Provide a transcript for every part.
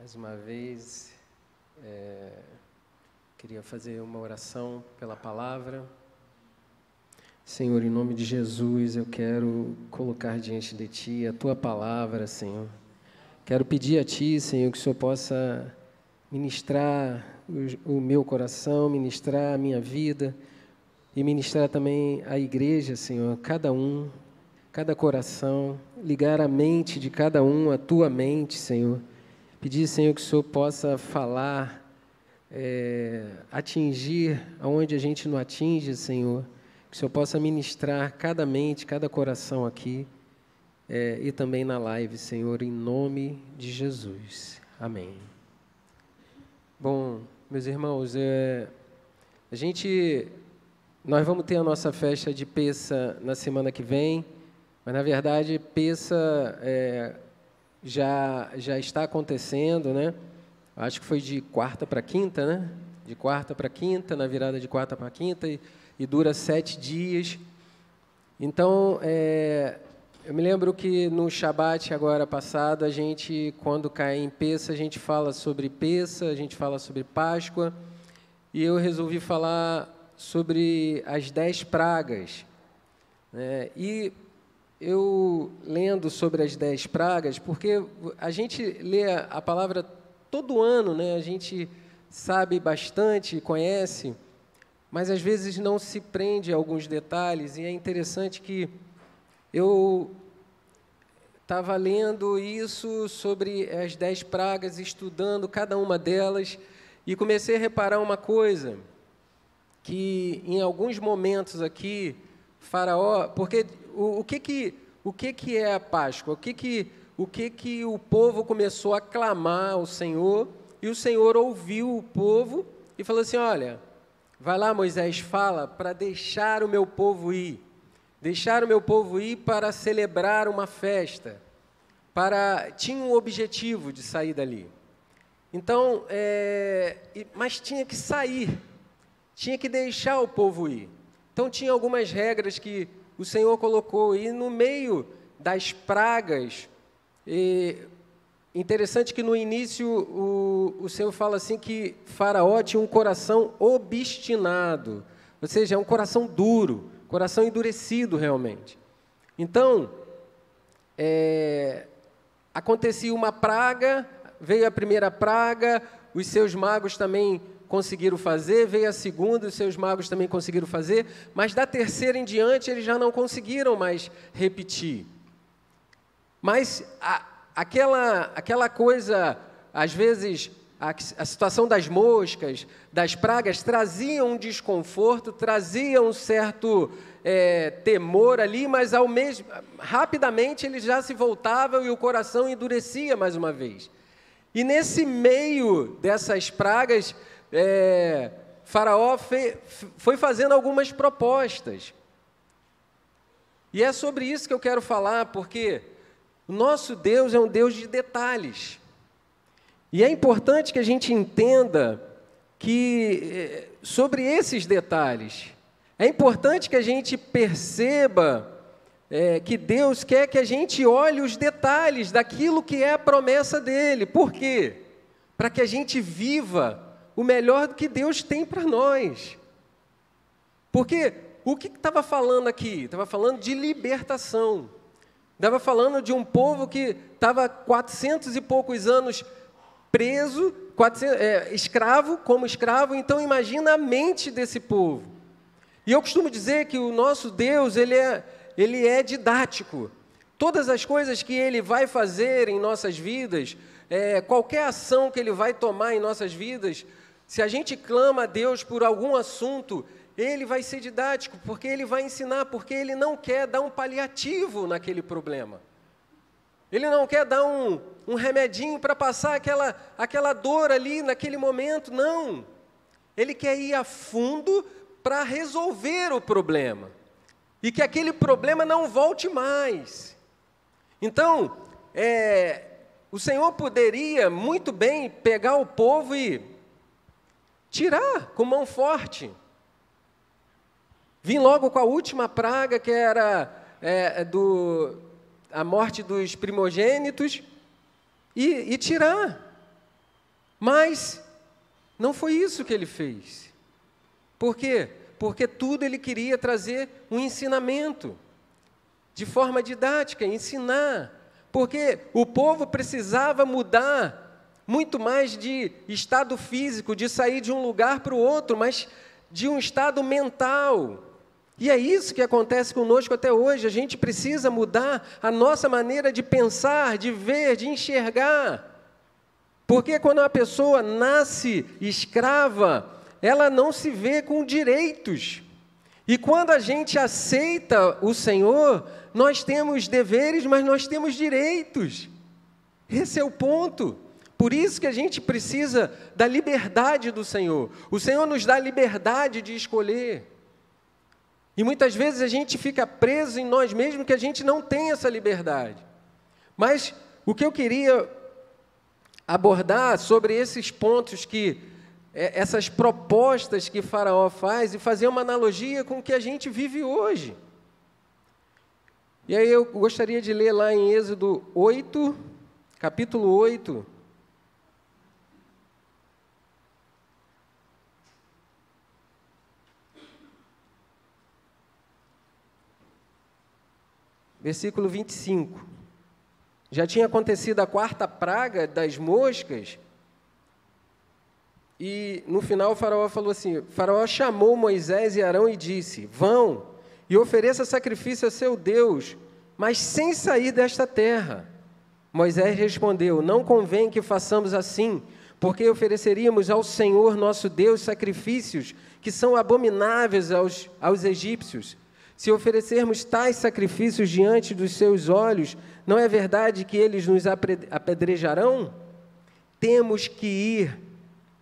Mais uma vez, queria fazer uma oração pela palavra. Senhor, em nome de Jesus, eu quero colocar diante de Ti a Tua palavra, Senhor. Quero pedir a Ti, Senhor, que o Senhor possa ministrar o meu coração, ministrar a minha vida e ministrar também a igreja, Senhor, cada coração, ligar a mente de cada um à Tua mente, Senhor. Pedir, Senhor, que o Senhor possa falar, atingir aonde a gente não atinge, Senhor. Que o Senhor possa ministrar cada mente, cada coração aqui e também na live, Senhor, em nome de Jesus. Bom, meus irmãos, nós vamos ter a nossa festa de Pessa na semana que vem, mas, na verdade, Pessa já está acontecendo, né? Acho que foi de quarta para quinta, né? De quarta para quinta, na virada de quarta para quinta, e dura 7 dias. Então, eu me lembro que no Shabat agora passado, a gente, quando cai em Pessa, a gente fala sobre Pessa, a gente fala sobre Páscoa, e eu resolvi falar sobre as 10 pragas. E eu lendo sobre as 10 pragas, porque a gente lê a palavra todo ano, né? A gente sabe bastante, conhece, mas às vezes não se prende a alguns detalhes, e é interessante que eu estava lendo isso sobre as 10 pragas, estudando cada uma delas, e comecei a reparar uma coisa, que em alguns momentos aqui, Faraó, porque o que é a Páscoa? O que o povo começou a clamar ao Senhor, e o Senhor ouviu o povo e falou assim: olha, vai lá, Moisés, fala para deixar o meu povo ir. Deixar o meu povo ir para celebrar uma festa. Tinha um objetivo de sair dali. Então, mas tinha que sair. Tinha que deixar o povo ir. Então, tinha algumas regras que o Senhor colocou. E no meio das pragas, interessante que no início o Senhor fala assim que Faraó tinha um coração obstinado, ou seja, é um coração duro, coração endurecido realmente. Então, acontecia uma praga, veio a primeira praga, os seus magos também conseguiram fazer, veio a segunda, os seus magos também conseguiram fazer, mas da terceira em diante eles já não conseguiram mais repetir. Mas aquela coisa, às vezes, a situação das moscas, das pragas, trazia um desconforto, trazia um certo temor ali, mas rapidamente eles já se voltavam e o coração endurecia mais uma vez. E nesse meio dessas pragas, Faraó foi fazendo algumas propostas. E é sobre isso que eu quero falar, porque o nosso Deus é um Deus de detalhes. E é importante que a gente entenda que, sobre esses detalhes, é importante que a gente perceba que Deus quer que a gente olhe os detalhes daquilo que é a promessa dEle. Por quê? Para que a gente viva o melhor do que Deus tem para nós. Porque o que estava falando aqui? Estava falando de libertação. Estava falando de um povo que estava 400 e poucos anos preso, como escravo. Então, imagina a mente desse povo. E eu costumo dizer que o nosso Deus, ele é didático. Todas as coisas que Ele vai fazer em nossas vidas, qualquer ação que Ele vai tomar em nossas vidas, se a gente clama a Deus por algum assunto, Ele vai ser didático, porque Ele vai ensinar, porque Ele não quer dar um paliativo naquele problema. Ele não quer dar um remedinho para passar aquela dor ali naquele momento, não. Ele quer ir a fundo para resolver o problema. E que aquele problema não volte mais. Então, o Senhor poderia muito bem pegar o povo e tirar com mão forte. Vim logo com a última praga, que era a morte dos primogênitos, e tirar. Mas não foi isso que ele fez. Por quê? Porque tudo ele queria trazer um ensinamento, de forma didática, ensinar. Porque o povo precisava mudar muito mais de estado físico, de sair de um lugar para o outro, mas de um estado mental. E é isso que acontece conosco até hoje. A gente precisa mudar a nossa maneira de pensar, de ver, de enxergar. Porque quando uma pessoa nasce escrava, ela não se vê com direitos. E quando a gente aceita o Senhor, nós temos deveres, mas nós temos direitos. Esse é o ponto. Por isso que a gente precisa da liberdade do Senhor. O Senhor nos dá liberdade de escolher. E muitas vezes a gente fica preso em nós mesmos que a gente não tem essa liberdade. Mas o que eu queria abordar sobre esses pontos essas propostas que Faraó faz e fazer uma analogia com o que a gente vive hoje. E aí eu gostaria de ler lá em Êxodo 8, capítulo 8, versículo 25. Já tinha acontecido a 4ª praga das moscas, e no final o Faraó falou assim, Faraó chamou Moisés e Arão e disse, vão e ofereça sacrifício a seu Deus, mas sem sair desta terra. Moisés respondeu, não convém que façamos assim, porque ofereceríamos ao Senhor nosso Deus sacrifícios que são abomináveis aos egípcios. Se oferecermos tais sacrifícios diante dos seus olhos, não é verdade que eles nos apedrejarão? Temos que ir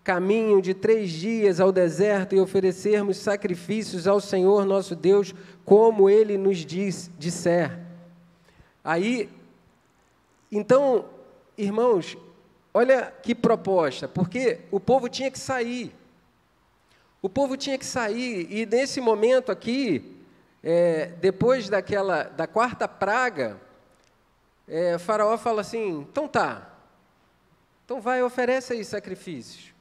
caminho de 3 dias ao deserto e oferecermos sacrifícios ao Senhor nosso Deus, como Ele nos disser. Aí, então, irmãos, olha que proposta, porque o povo tinha que sair. O povo tinha que sair, e nesse momento aqui, depois da 4ª praga, Faraó fala assim, então tá, então vai, oferece aí sacrifícios.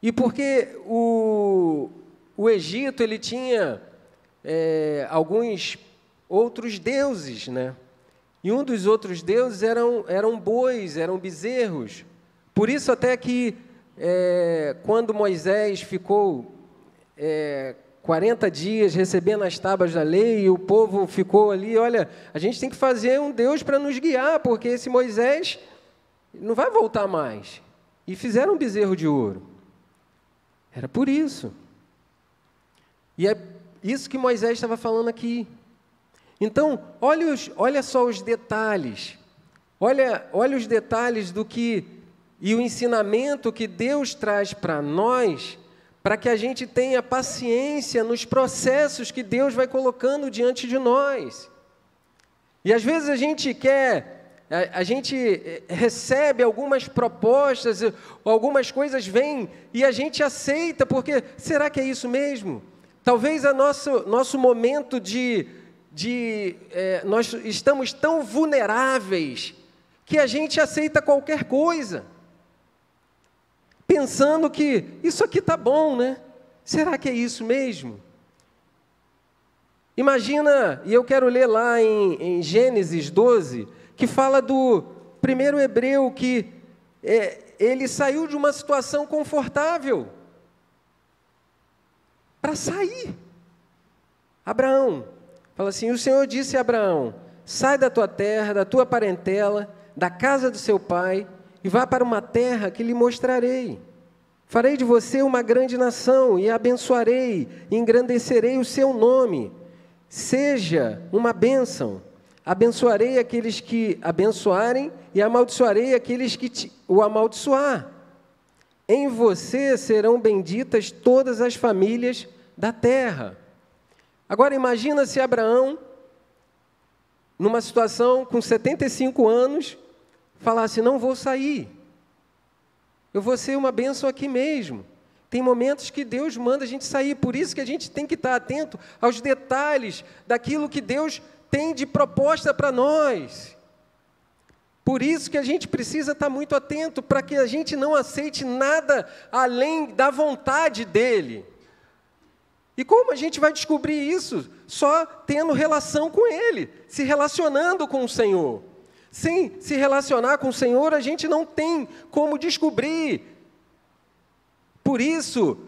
E porque o Egito, ele tinha alguns outros deuses, né? E um dos outros deuses eram bois, eram bezerros. Por isso até que quando Moisés ficou 40 dias recebendo as tábuas da lei, e o povo ficou ali, olha, a gente tem que fazer um Deus para nos guiar, porque esse Moisés não vai voltar mais. E fizeram um bezerro de ouro. Era por isso. E é isso que Moisés estava falando aqui. Então, olha só os detalhes. Olha os detalhes e o ensinamento que Deus traz para nós, para que a gente tenha paciência nos processos que Deus vai colocando diante de nós. E às vezes a gente recebe algumas propostas, algumas coisas vêm e a gente aceita, porque será que é isso mesmo? Talvez nosso momento nós estamos tão vulneráveis que a gente aceita qualquer coisa, pensando que isso aqui está bom, né? Será que é isso mesmo? Imagina, e eu quero ler lá em Gênesis 12, que fala do primeiro hebreu que ele saiu de uma situação confortável para sair. Abraão fala assim, o Senhor disse a Abraão, sai da tua terra, da tua parentela, da casa do seu pai, e vá para uma terra que lhe mostrarei. Farei de você uma grande nação, e abençoarei, e engrandecerei o seu nome. Seja uma bênção. Abençoarei aqueles que abençoarem, e amaldiçoarei aqueles que o amaldiçoar. Em você serão benditas todas as famílias da terra. Agora imagina se Abraão, numa situação com 75 anos, falasse, não vou sair. Eu vou ser uma bênção aqui mesmo. Tem momentos que Deus manda a gente sair, por isso que a gente tem que estar atento aos detalhes daquilo que Deus tem de proposta para nós. Por isso que a gente precisa estar muito atento para que a gente não aceite nada além da vontade dEle. E como a gente vai descobrir isso? Só tendo relação com Ele, se relacionando com o Senhor. Sem se relacionar com o Senhor, a gente não tem como descobrir. Por isso,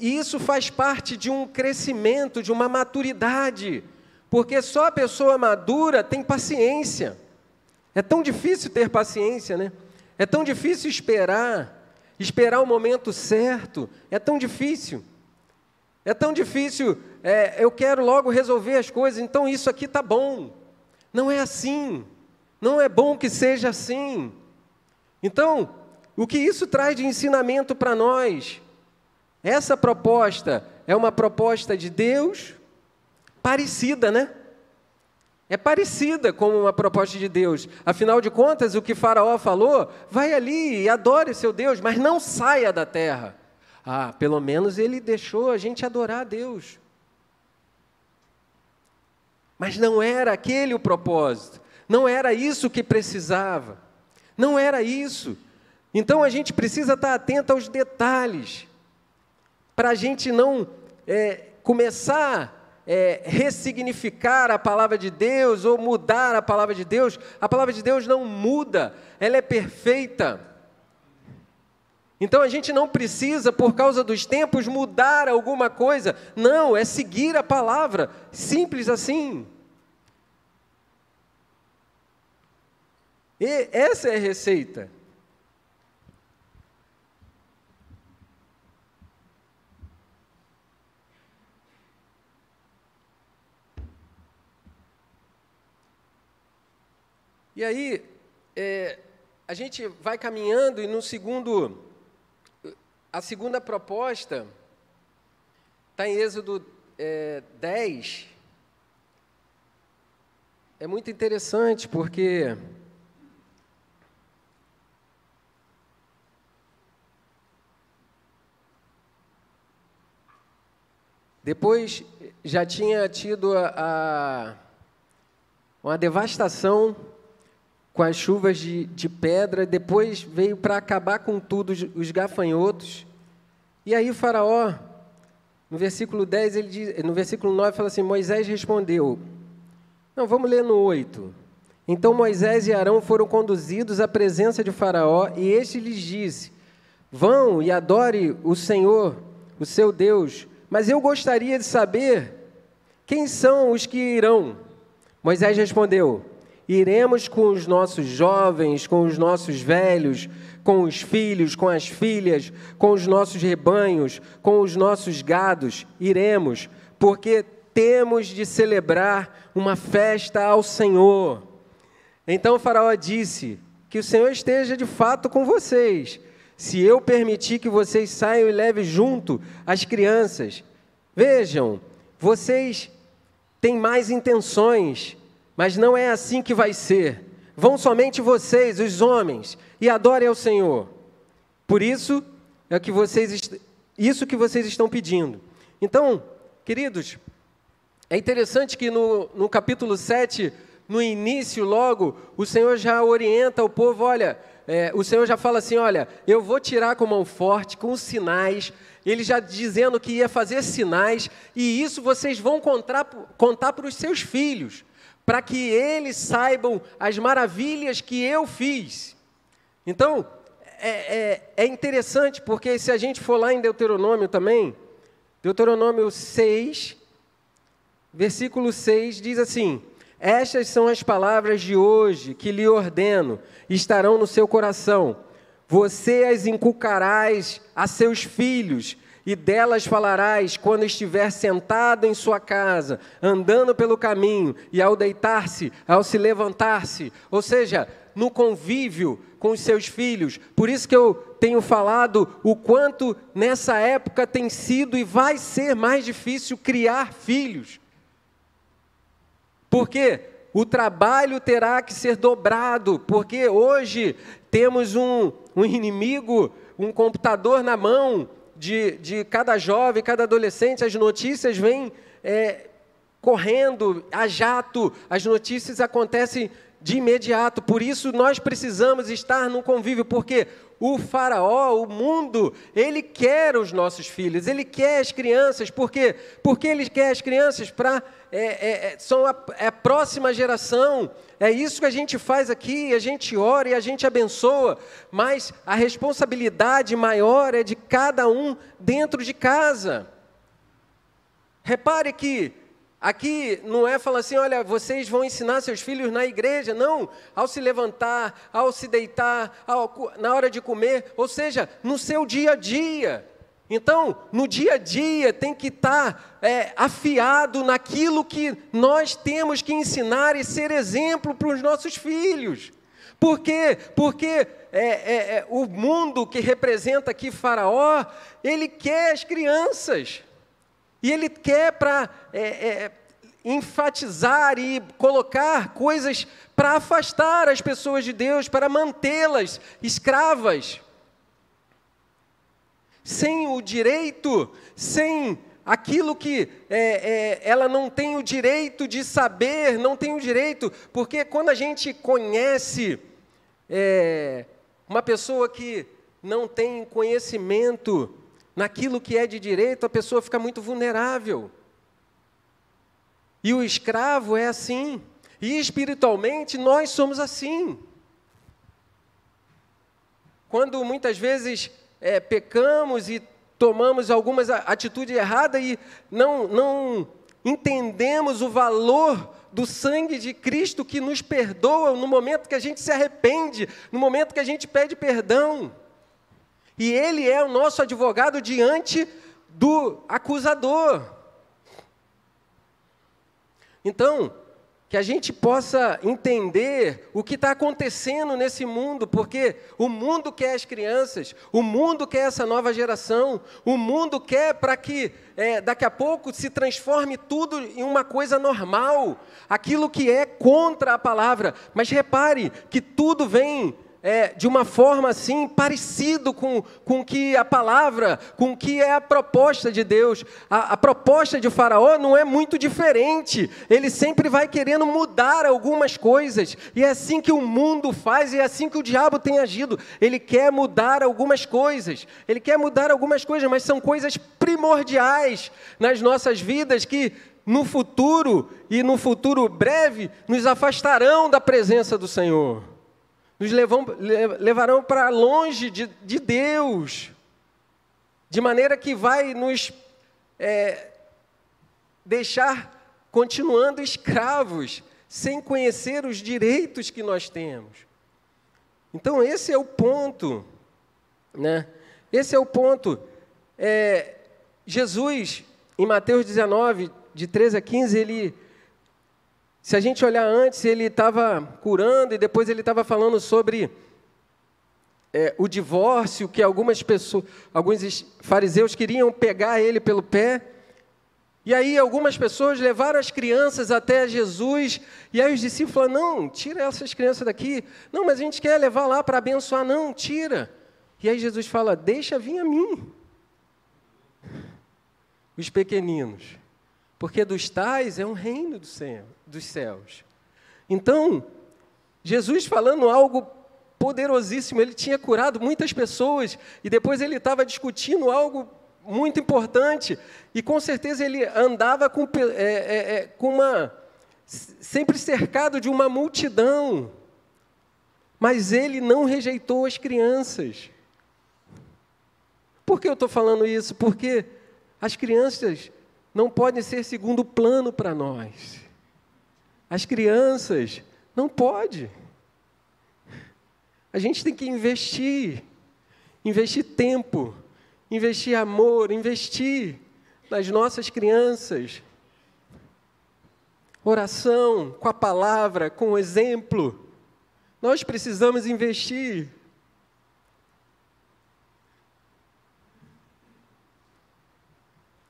isso faz parte de um crescimento, de uma maturidade. Porque só a pessoa madura tem paciência. É tão difícil ter paciência, né? É tão difícil esperar o momento certo. É tão difícil. É tão difícil, eu quero logo resolver as coisas, então isso aqui está bom. Não é assim. Não é bom que seja assim. Então, o que isso traz de ensinamento para nós? Essa proposta é uma proposta de Deus parecida, né? É parecida com uma proposta de Deus. Afinal de contas, o que Faraó falou, vai ali e adore seu Deus, mas não saia da terra. Pelo menos ele deixou a gente adorar a Deus. Mas não era aquele o propósito. Não era isso que precisava. Não era isso. Então a gente precisa estar atento aos detalhes, para a gente não começar ressignificar a palavra de Deus ou mudar a palavra de Deus. A palavra de Deus não muda, ela é perfeita. Então a gente não precisa, por causa dos tempos, mudar alguma coisa. Não, é seguir a palavra, simples assim. E essa é a receita. E aí, a gente vai caminhando e a segunda proposta está em Êxodo 10. É muito interessante porque depois já tinha tido uma devastação com as chuvas de pedra, depois veio para acabar com tudo os gafanhotos. E aí o Faraó, no versículo 10, no versículo 9, fala assim, Moisés respondeu, não, vamos ler no 8. Então Moisés e Arão foram conduzidos à presença de Faraó, e este lhes disse, vão e adore o Senhor, o seu Deus, mas eu gostaria de saber quem são os que irão. Moisés respondeu, iremos com os nossos jovens, com os nossos velhos, com os filhos, com as filhas, com os nossos rebanhos, com os nossos gados, iremos, porque temos de celebrar uma festa ao Senhor. Então o Faraó disse, que o Senhor esteja de fato com vocês, se eu permitir que vocês saiam e levem junto as crianças. Vejam, vocês têm mais intenções, mas não é assim que vai ser. Vão somente vocês, os homens, e adorem ao Senhor. Por isso, isso que vocês estão pedindo. Então, queridos, é interessante que no capítulo 7, no início logo, o Senhor já orienta o povo, olha, o Senhor já fala assim, olha, eu vou tirar com mão forte, com sinais, ele já dizendo que ia fazer sinais, e isso vocês vão contar para os seus filhos, para que eles saibam as maravilhas que eu fiz. Então, é interessante, porque se a gente for lá em Deuteronômio também, Deuteronômio 6, versículo 6, diz assim, estas são as palavras de hoje que lhe ordeno, estarão no seu coração. Você as inculcarás a seus filhos, e delas falarás quando estiver sentado em sua casa, andando pelo caminho, e ao deitar-se, ao se levantar-se, ou seja, no convívio com os seus filhos. Por isso que eu tenho falado o quanto nessa época tem sido e vai ser mais difícil criar filhos. Porque o trabalho terá que ser dobrado, porque hoje temos um inimigo, um computador na mão de cada jovem, cada adolescente, as notícias vêm correndo a jato, as notícias acontecem de imediato. Por isso nós precisamos estar no convívio, porque o faraó, o mundo, ele quer os nossos filhos, ele quer as crianças. Por quê? Porque ele quer as crianças são a próxima geração. É isso que a gente faz aqui, a gente ora e a gente abençoa, mas a responsabilidade maior é de cada um dentro de casa. Repare que aqui não é falar assim, olha, vocês vão ensinar seus filhos na igreja. Não, ao se levantar, ao se deitar, na hora de comer, ou seja, no seu dia a dia. Então, no dia a dia tem que estar afiado naquilo que nós temos que ensinar e ser exemplo para os nossos filhos. Por quê? Porque o mundo que representa aqui Faraó, ele quer as crianças. E ele quer para enfatizar e colocar coisas para afastar as pessoas de Deus, para mantê-las escravas. Sem o direito, sem aquilo que ela não tem o direito de saber, não tem o direito, porque quando a gente conhece uma pessoa que não tem conhecimento naquilo que é de direito, a pessoa fica muito vulnerável. E o escravo é assim. E espiritualmente nós somos assim. Quando muitas vezes pecamos e tomamos algumas atitudes erradas e não entendemos o valor do sangue de Cristo que nos perdoa no momento que a gente se arrepende, no momento que a gente pede perdão. E Ele é o nosso advogado diante do acusador. Então, que a gente possa entender o que está acontecendo nesse mundo, porque o mundo quer as crianças, o mundo quer essa nova geração, o mundo quer para que daqui a pouco se transforme tudo em uma coisa normal, aquilo que é contra a palavra. Mas repare que tudo vem de uma forma assim, parecido com que a palavra, com que é a proposta de Deus. A proposta de Faraó não é muito diferente. Ele sempre vai querendo mudar algumas coisas. E é assim que o mundo faz, e é assim que o diabo tem agido. Ele quer mudar algumas coisas. Ele quer mudar algumas coisas, mas são coisas primordiais nas nossas vidas que no futuro, e no futuro breve, nos afastarão da presença do Senhor. Nos levarão para longe de Deus, de maneira que vai nos deixar continuando escravos, sem conhecer os direitos que nós temos. Então, esse é o ponto, né? Esse é o ponto. Jesus, em Mateus 19, de 13 a 15, se a gente olhar antes, ele estava curando e depois ele estava falando sobre o divórcio, que alguns fariseus queriam pegar ele pelo pé. E aí algumas pessoas levaram as crianças até Jesus, e aí os discípulos falaram, não, tira essas crianças daqui. Não, mas a gente quer levar lá para abençoar. Não, tira. E aí Jesus fala, deixa vir a mim os pequeninos, porque dos tais é um reino dos céus. Então, Jesus falando algo poderosíssimo, ele tinha curado muitas pessoas, e depois ele estava discutindo algo muito importante, e com certeza ele andava sempre cercado de uma multidão, mas ele não rejeitou as crianças. Por que eu estou falando isso? Porque as crianças não podem ser segundo plano para nós. As crianças não podem. A gente tem que investir tempo, investir amor, investir nas nossas crianças. Oração, com a palavra, com o exemplo. Nós precisamos investir.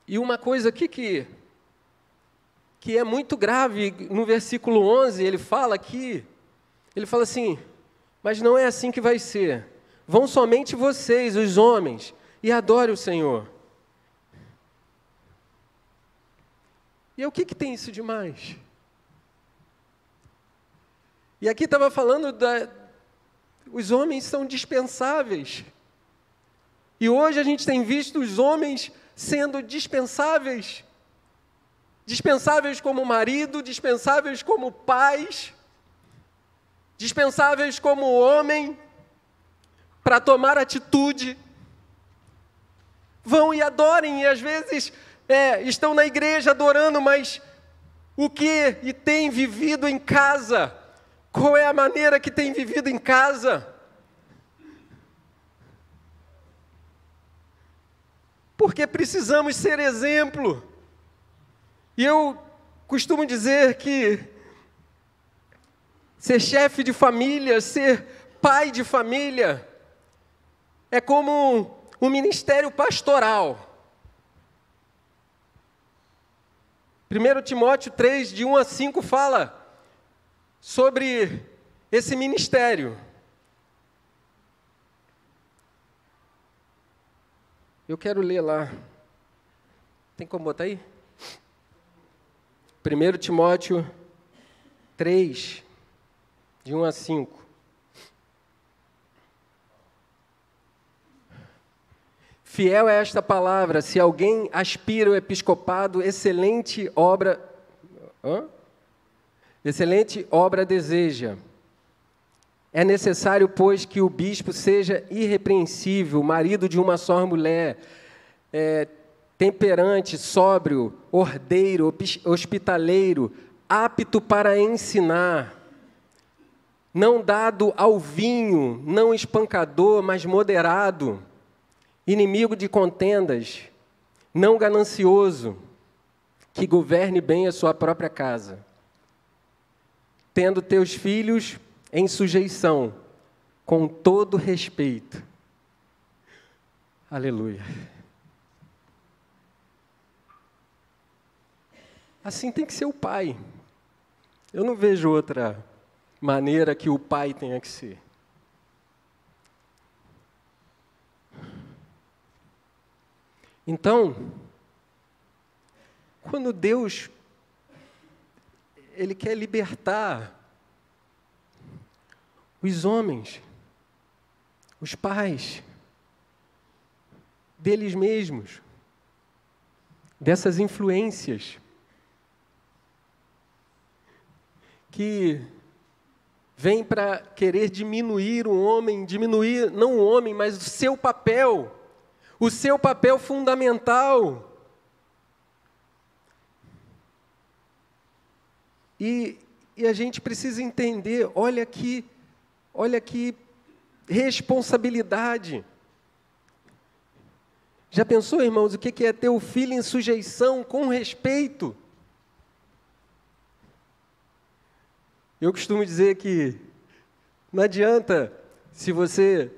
E uma coisa aqui que é muito grave, no versículo 11, ele fala assim, mas não é assim que vai ser. Vão somente vocês, os homens, e adorem o Senhor. E o que tem isso de mais? E aqui estava falando os homens são dispensáveis. E hoje a gente tem visto os homens sendo dispensáveis. Dispensáveis como marido, dispensáveis como pais, dispensáveis como homem, para tomar atitude. Vão e adorem, e às vezes estão na igreja adorando, mas o que e tem vivido em casa? Qual é a maneira que tem vivido em casa? Porque precisamos ser exemplo. E eu costumo dizer que ser chefe de família, ser pai de família, é como um ministério pastoral. 1 Timóteo 3, de 1 a 5, fala sobre esse ministério. Eu quero ler lá. Tem como botar aí? 1 Timóteo 3, de 1 a 5. Fiel é esta palavra, se alguém aspira ao episcopado, excelente obra deseja. É necessário, pois, que o bispo seja irrepreensível, marido de uma só mulher, temperante, sóbrio, ordeiro, hospitaleiro, apto para ensinar, não dado ao vinho, não espancador, mas moderado, inimigo de contendas, não ganancioso, que governe bem a sua própria casa, tendo teus filhos em sujeição, com todo respeito. Aleluia. Assim tem que ser o pai. Eu não vejo outra maneira que o pai tenha que ser. Então, quando Deus, Ele quer libertar os homens, os pais, deles mesmos, dessas influências que vêm para querer diminuir o homem, diminuir não o homem, mas o seu papel fundamental. E a gente precisa entender, olha que responsabilidade. Já pensou, irmãos, o que é ter o filho em sujeição, com respeito? Eu costumo dizer que não adianta, se você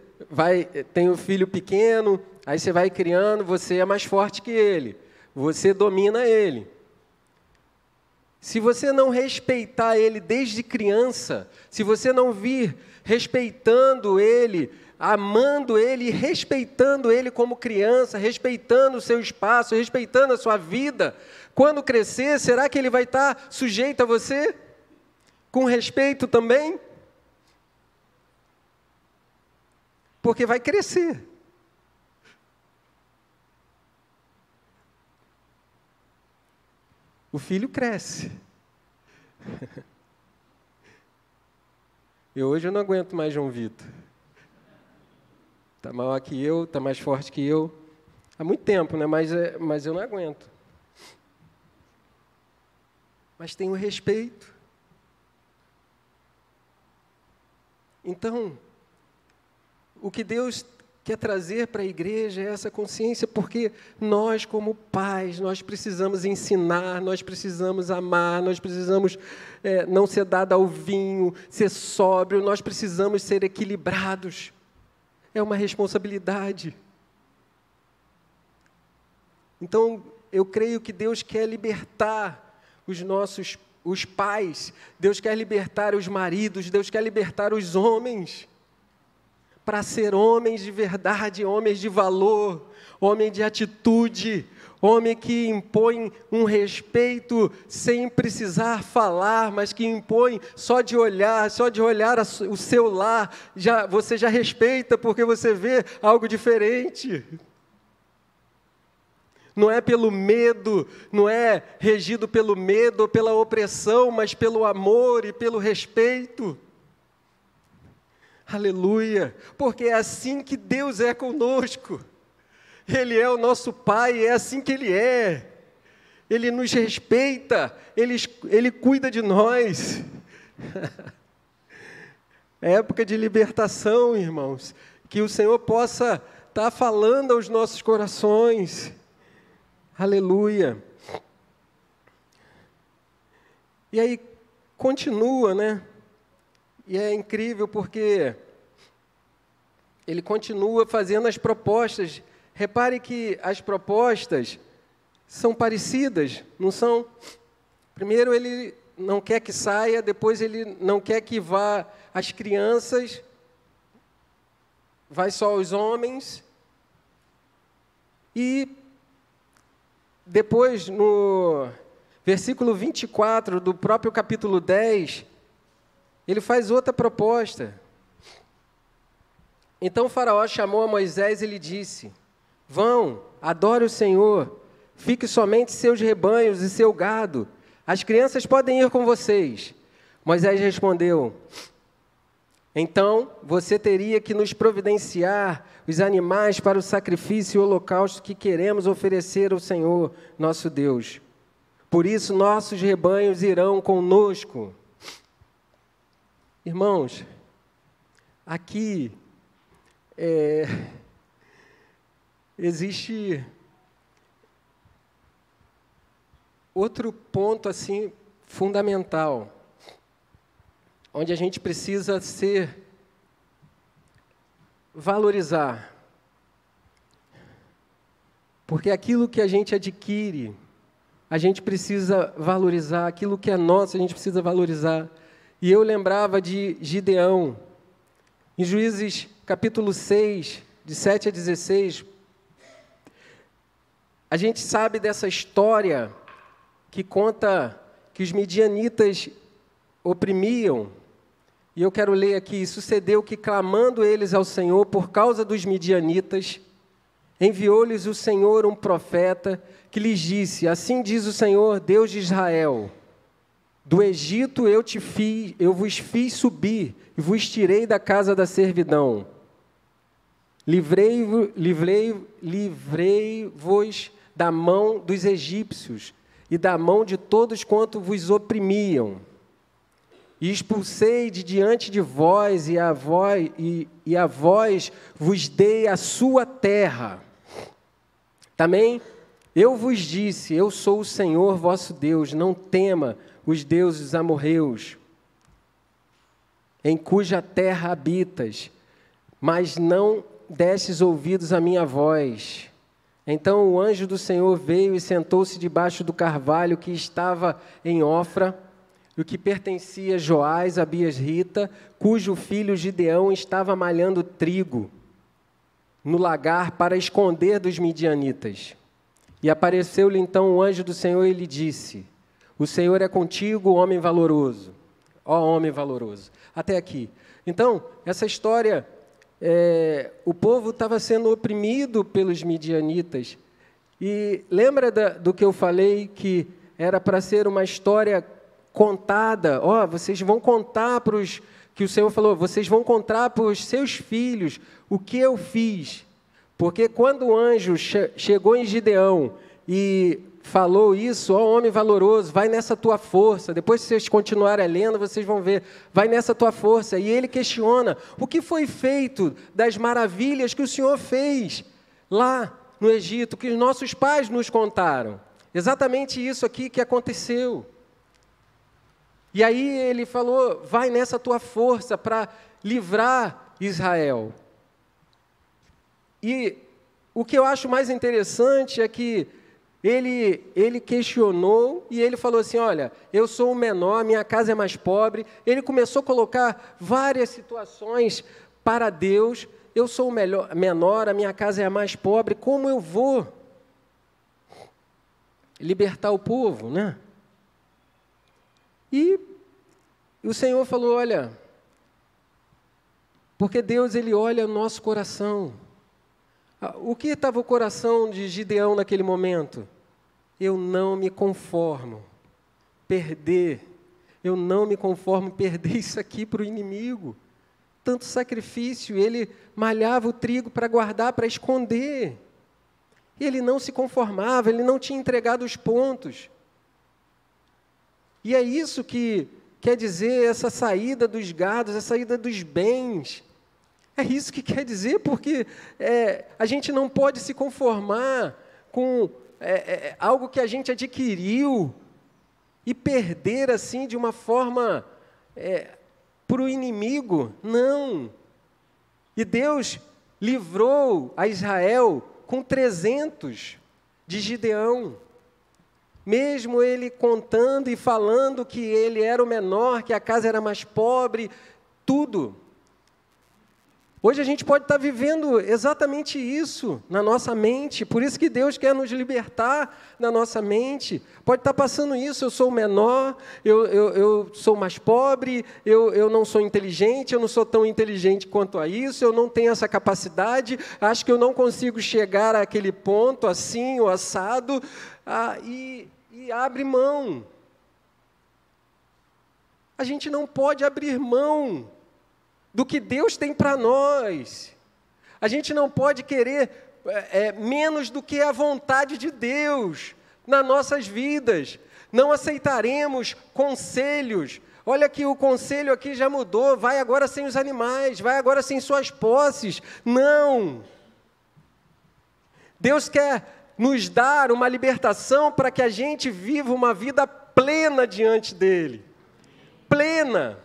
tem um filho pequeno, aí você vai criando, você é mais forte que ele, você domina ele. Se você não respeitar ele desde criança, se você não vir respeitando ele, amando ele, respeitando ele como criança, respeitando o seu espaço, respeitando a sua vida, quando crescer, será que ele vai estar sujeito a você? Com respeito também? Porque vai crescer. O filho cresce. Hoje eu não aguento mais João Vitor. Está maior que eu, está mais forte que eu. Há muito tempo, né? Mas eu não aguento. Mas tenho respeito. Então, o que Deus quer trazer para a igreja é essa consciência, porque nós, como pais, nós precisamos ensinar, nós precisamos amar, nós precisamos não ser dado ao vinho, ser sóbrio, nós precisamos ser equilibrados. É uma responsabilidade. Então, eu creio que Deus quer libertar os pais, Deus quer libertar os maridos, Deus quer libertar os homens, para ser homens de verdade, homens de valor, homem de atitude, homem que impõe um respeito sem precisar falar, mas que impõe só de olhar o seu lar, você já respeita porque você vê algo diferente. Não é pelo medo, não é regido pelo medo ou pela opressão, mas pelo amor e pelo respeito. Aleluia! Porque é assim que Deus é conosco. Ele é o nosso Pai, é assim que Ele é. Ele nos respeita, Ele cuida de nós. É época de libertação, irmãos. Que o Senhor possa estar falando aos nossos corações. Aleluia. E aí, continua, né? E é incrível porque ele continua fazendo as propostas. Repare que as propostas são parecidas, não são? Primeiro ele não quer que saia, depois ele não quer que vá as crianças, vai só os homens. E depois, no versículo 24 do próprio capítulo 10, ele faz outra proposta. Então o faraó chamou a Moisés e lhe disse: vão, adore o Senhor, fique somente seus rebanhos e seu gado. As crianças podem ir com vocês. Moisés respondeu: então você teria que nos providenciar os animais para o sacrifício e o holocausto que queremos oferecer ao Senhor, nosso Deus. Por isso nossos rebanhos irão conosco. Irmãos, aqui existe outro ponto assim fundamental, onde a gente precisa valorizar. Porque aquilo que a gente adquire, a gente precisa valorizar, aquilo que é nosso, a gente precisa valorizar. E eu lembrava de Gideão, em Juízes capítulo 6, de 7 a 16, a gente sabe dessa história que conta que os midianitas oprimiam, e eu quero ler aqui: sucedeu que, clamando eles ao Senhor por causa dos midianitas, enviou-lhes o Senhor um profeta que lhes disse: assim diz o Senhor, Deus de Israel, do Egito eu vos fiz subir e vos tirei da casa da servidão. Livrei-vos da mão dos egípcios e da mão de todos quanto vos oprimiam. E expulsei de diante de vós, e a vós vos dei a sua terra. Também eu vos disse: eu sou o Senhor vosso Deus, não tema os deuses amorreus, em cuja terra habitas, mas não destes ouvidos à minha voz. Então o anjo do Senhor veio e sentou-se debaixo do carvalho que estava em Ofra, o que pertencia a Joás, Abias-rita, cujo filho Gideão estava malhando trigo no lagar para esconder dos midianitas. E apareceu-lhe então o anjo do Senhor e lhe disse: o Senhor é contigo, homem valoroso. Ó homem valoroso. Até aqui. Então, essa história, o povo estava sendo oprimido pelos midianitas. E lembra do que eu falei, que era para ser uma história contada? Vocês vão contar para os... que o Senhor falou, vocês vão contar para os seus filhos o que eu fiz. Porque quando o anjo chegou em Gideão e falou isso: ó homem valoroso, vai nessa tua força. Depois, se vocês continuarem lendo, vocês vão ver, vai nessa tua força. E ele questiona: o que foi feito das maravilhas que o Senhor fez lá no Egito, que os nossos pais nos contaram? Exatamente isso aqui que aconteceu. E aí ele falou: vai nessa tua força para livrar Israel. E o que eu acho mais interessante é que ele questionou e ele falou assim: olha, eu sou o menor, minha casa é mais pobre. Ele começou a colocar várias situações para Deus, eu sou o menor, a minha casa é a mais pobre, como eu vou libertar o povo, né? E o Senhor falou, olha, porque Deus, Ele olha o nosso coração. O que estava o coração de Gideão naquele momento? Eu não me conformo eu não me conformo perder isso aqui para o inimigo. Tanto sacrifício, ele malhava o trigo para guardar, para esconder. Ele não se conformava, ele não tinha entregado os pontos. E é isso que quer dizer essa saída dos gados, a saída dos bens. É isso que quer dizer, porque a gente não pode se conformar com algo que a gente adquiriu e perder assim de uma forma para o inimigo. Não. E Deus livrou a Israel com 300 de Gideão. Mesmo ele contando e falando que ele era o menor, que a casa era mais pobre, tudo. Hoje a gente pode estar vivendo exatamente isso na nossa mente, por isso que Deus quer nos libertar na nossa mente. Pode estar passando isso, eu sou o menor, eu sou mais pobre, eu não sou inteligente, eu não sou tão inteligente quanto a isso, eu não tenho essa capacidade, acho que eu não consigo chegar àquele ponto assim, ou assado, e abre mão. A gente não pode abrir mão do que Deus tem para nós. A gente não pode querer menos do que a vontade de Deus nas nossas vidas. Não aceitaremos conselhos. Olha que o conselho aqui já mudou, vai agora sem os animais, vai agora sem suas posses. Não! Deus quer nos dar uma libertação para que a gente viva uma vida plena diante dEle. Plena.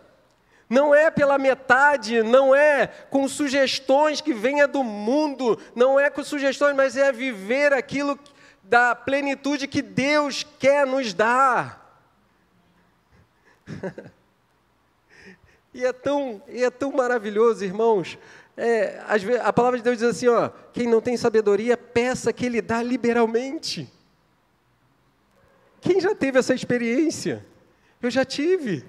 Não é pela metade, não é com sugestões que venha do mundo, não é com sugestões, mas é viver aquilo da plenitude que Deus quer nos dar. E é tão maravilhoso, irmãos. Às vezes, a palavra de Deus diz assim, quem não tem sabedoria, peça que Ele dá liberalmente. Quem já teve essa experiência? Eu já tive.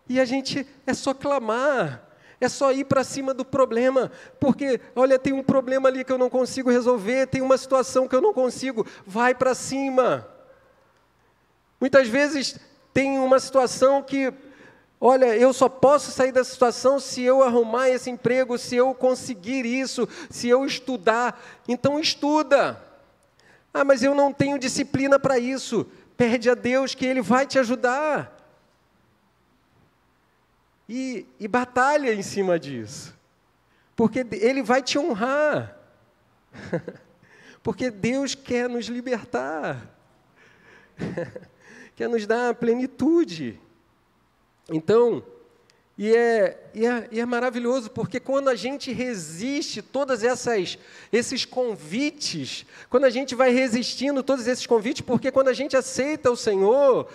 E a gente é só clamar, é só ir para cima do problema, porque, olha, tem um problema ali que eu não consigo resolver, tem uma situação que eu não consigo, vai para cima. Muitas vezes tem uma situação que, olha, eu só posso sair dessa situação se eu arrumar esse emprego, se eu conseguir isso, se eu estudar. Então estuda. Mas eu não tenho disciplina para isso. Pede a Deus que Ele vai te ajudar. E batalha em cima disso, porque Ele vai te honrar, porque Deus quer nos libertar, quer nos dar a plenitude. Então, e é maravilhoso, porque quando a gente resiste todos esses convites, quando a gente vai resistindo todos esses convites, porque quando a gente aceita o Senhor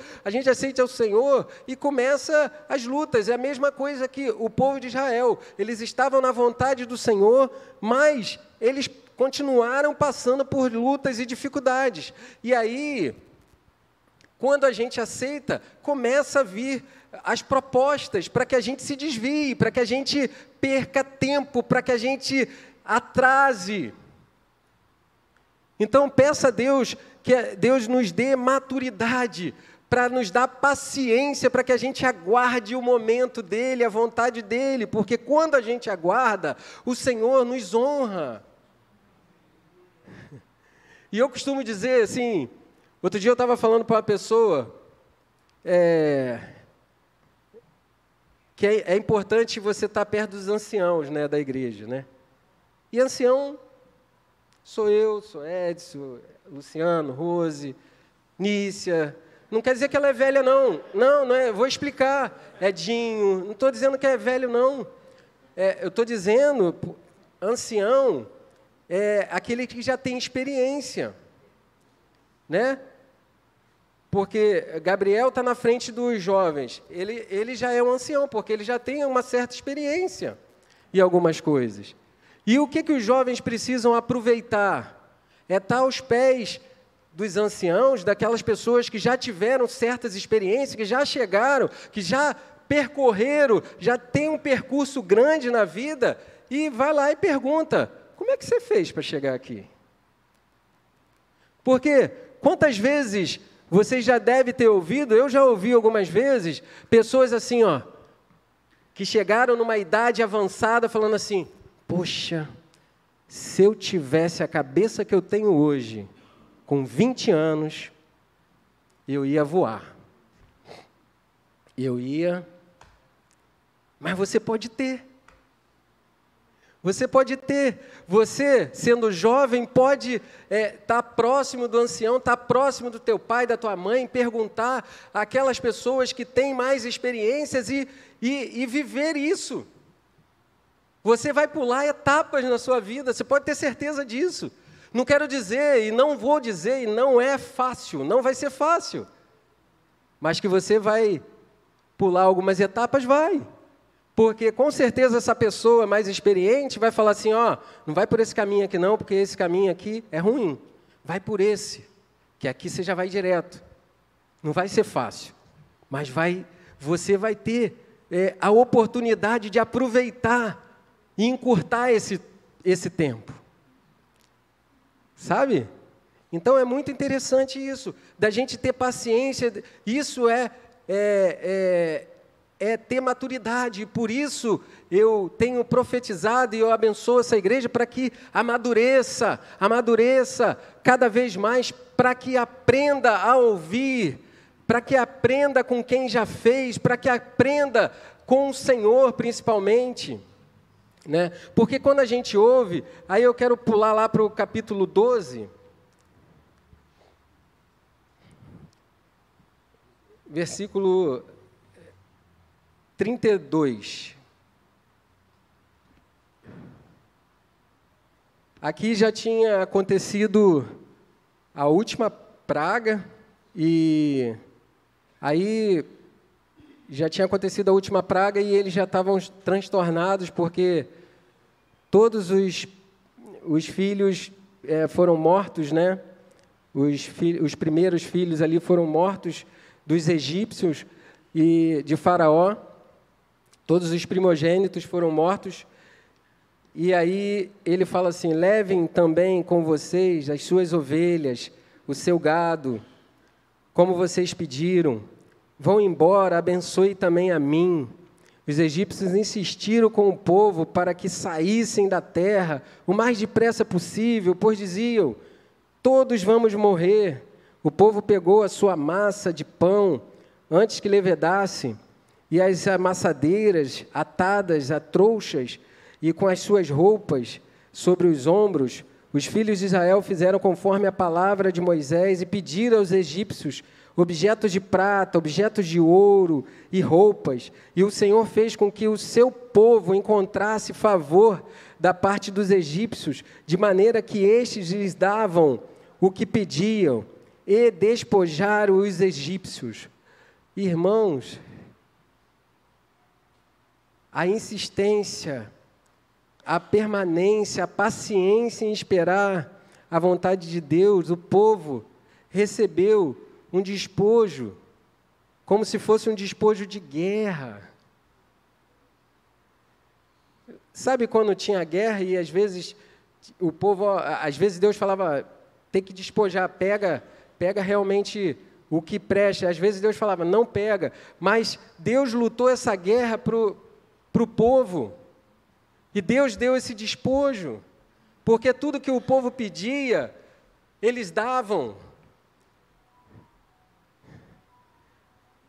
e começa as lutas. É a mesma coisa que o povo de Israel, eles estavam na vontade do Senhor, mas eles continuaram passando por lutas e dificuldades. E aí, quando a gente aceita, começa a vir as propostas para que a gente se desvie, para que a gente perca tempo, para que a gente atrase. Então, peça a Deus que Deus nos dê maturidade, para nos dar paciência, para que a gente aguarde o momento dEle, a vontade dEle, porque quando a gente aguarda, o Senhor nos honra. E eu costumo dizer assim, outro dia eu estava falando para uma pessoa, que é importante você estar perto dos anciãos, né, da igreja, né? E ancião sou eu, sou Edson, Luciano, Rose, Nícia. Não quer dizer que ela é velha, não. Não é, vou explicar. Edinho, não estou dizendo que é velho, não. Eu estou dizendo, ancião é aquele que já tem experiência, né? Porque Gabriel está na frente dos jovens, ele já é um ancião, porque ele já tem uma certa experiência. em algumas coisas. E o que os jovens precisam aproveitar? É estar aos pés dos anciãos, daquelas pessoas que já tiveram certas experiências, que já chegaram, que já percorreram, já tem um percurso grande na vida, e vai lá e pergunta, como é que você fez para chegar aqui? Porque quantas vezes vocês já devem ter ouvido, eu já ouvi algumas vezes, pessoas assim, ó, que chegaram numa idade avançada falando assim, poxa, se eu tivesse a cabeça que eu tenho hoje, com 20 anos, eu ia voar. Mas você pode ter. Você pode ter. Você, sendo jovem, pode estar próximo do ancião, estar próximo do teu pai, da tua mãe, perguntar àquelas pessoas que têm mais experiências e viver isso. Você vai pular etapas na sua vida, você pode ter certeza disso. Não quero dizer, e não vou dizer, e não é fácil, não vai ser fácil. Mas que você vai pular algumas etapas, vai. Porque, com certeza, essa pessoa mais experiente vai falar assim, ó, não vai por esse caminho aqui não, porque esse caminho aqui é ruim. Vai por esse, que aqui você já vai direto. Não vai ser fácil, mas você vai ter a oportunidade de aproveitar e encurtar esse tempo. Sabe? Então, é muito interessante isso, da gente ter paciência, isso é ter maturidade, e por isso eu tenho profetizado e eu abençoo essa igreja para que amadureça cada vez mais, para que aprenda a ouvir, para que aprenda com quem já fez, para que aprenda com o Senhor principalmente. Né? Porque quando a gente ouve, aí eu quero pular lá para o capítulo 12, versículo 32. Aqui já tinha acontecido a última praga, e aí já tinha acontecido a última praga e eles já estavam transtornados porque todos os filhos foram mortos, né? Os primeiros filhos ali foram mortos dos egípcios e de Faraó. Todos os primogênitos foram mortos. E aí ele fala assim, levem também com vocês as suas ovelhas, o seu gado, como vocês pediram. Vão embora, abençoe também a mim. Os egípcios insistiram com o povo para que saíssem da terra o mais depressa possível, pois diziam, todos vamos morrer. O povo pegou a sua massa de pão antes que levedasse, e as amassadeiras atadas a trouxas, e com as suas roupas sobre os ombros, os filhos de Israel fizeram conforme a palavra de Moisés e pediram aos egípcios objetos de prata, objetos de ouro e roupas. E o Senhor fez com que o seu povo encontrasse favor da parte dos egípcios, de maneira que estes lhes davam o que pediam, e despojaram os egípcios. Irmãos, a insistência, a permanência, a paciência em esperar a vontade de Deus, o povo recebeu um despojo, como se fosse um despojo de guerra. Sabe quando tinha guerra e às vezes o povo, às vezes Deus falava, tem que despojar, pega realmente o que presta. Às vezes Deus falava, não pega, mas Deus lutou essa guerra para o povo. E Deus deu esse despojo, porque tudo que o povo pedia, eles davam.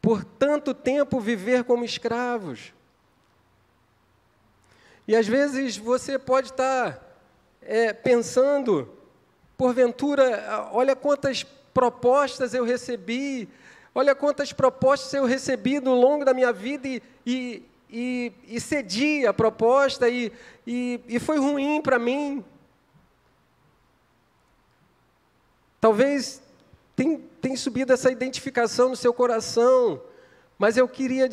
Por tanto tempo viver como escravos. E às vezes você pode estar pensando, porventura, olha quantas propostas eu recebi, olha quantas propostas eu recebi no longo da minha vida e cedi a proposta e foi ruim para mim. Talvez tem subido essa identificação no seu coração, mas eu queria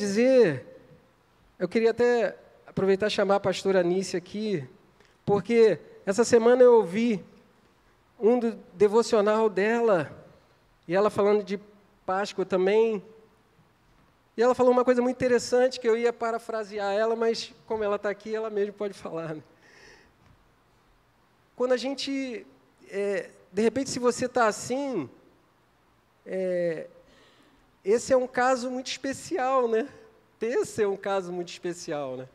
até aproveitar e chamar a pastora Anice aqui, porque essa semana eu ouvi do devocional dela, e ela falando de Páscoa também, e ela falou uma coisa muito interessante, que eu ia parafrasear ela, mas como ela está aqui, ela mesmo pode falar. Né? Quando a gente, de repente, se você está assim, esse é um caso muito especial, né? Esse é um caso muito especial, né?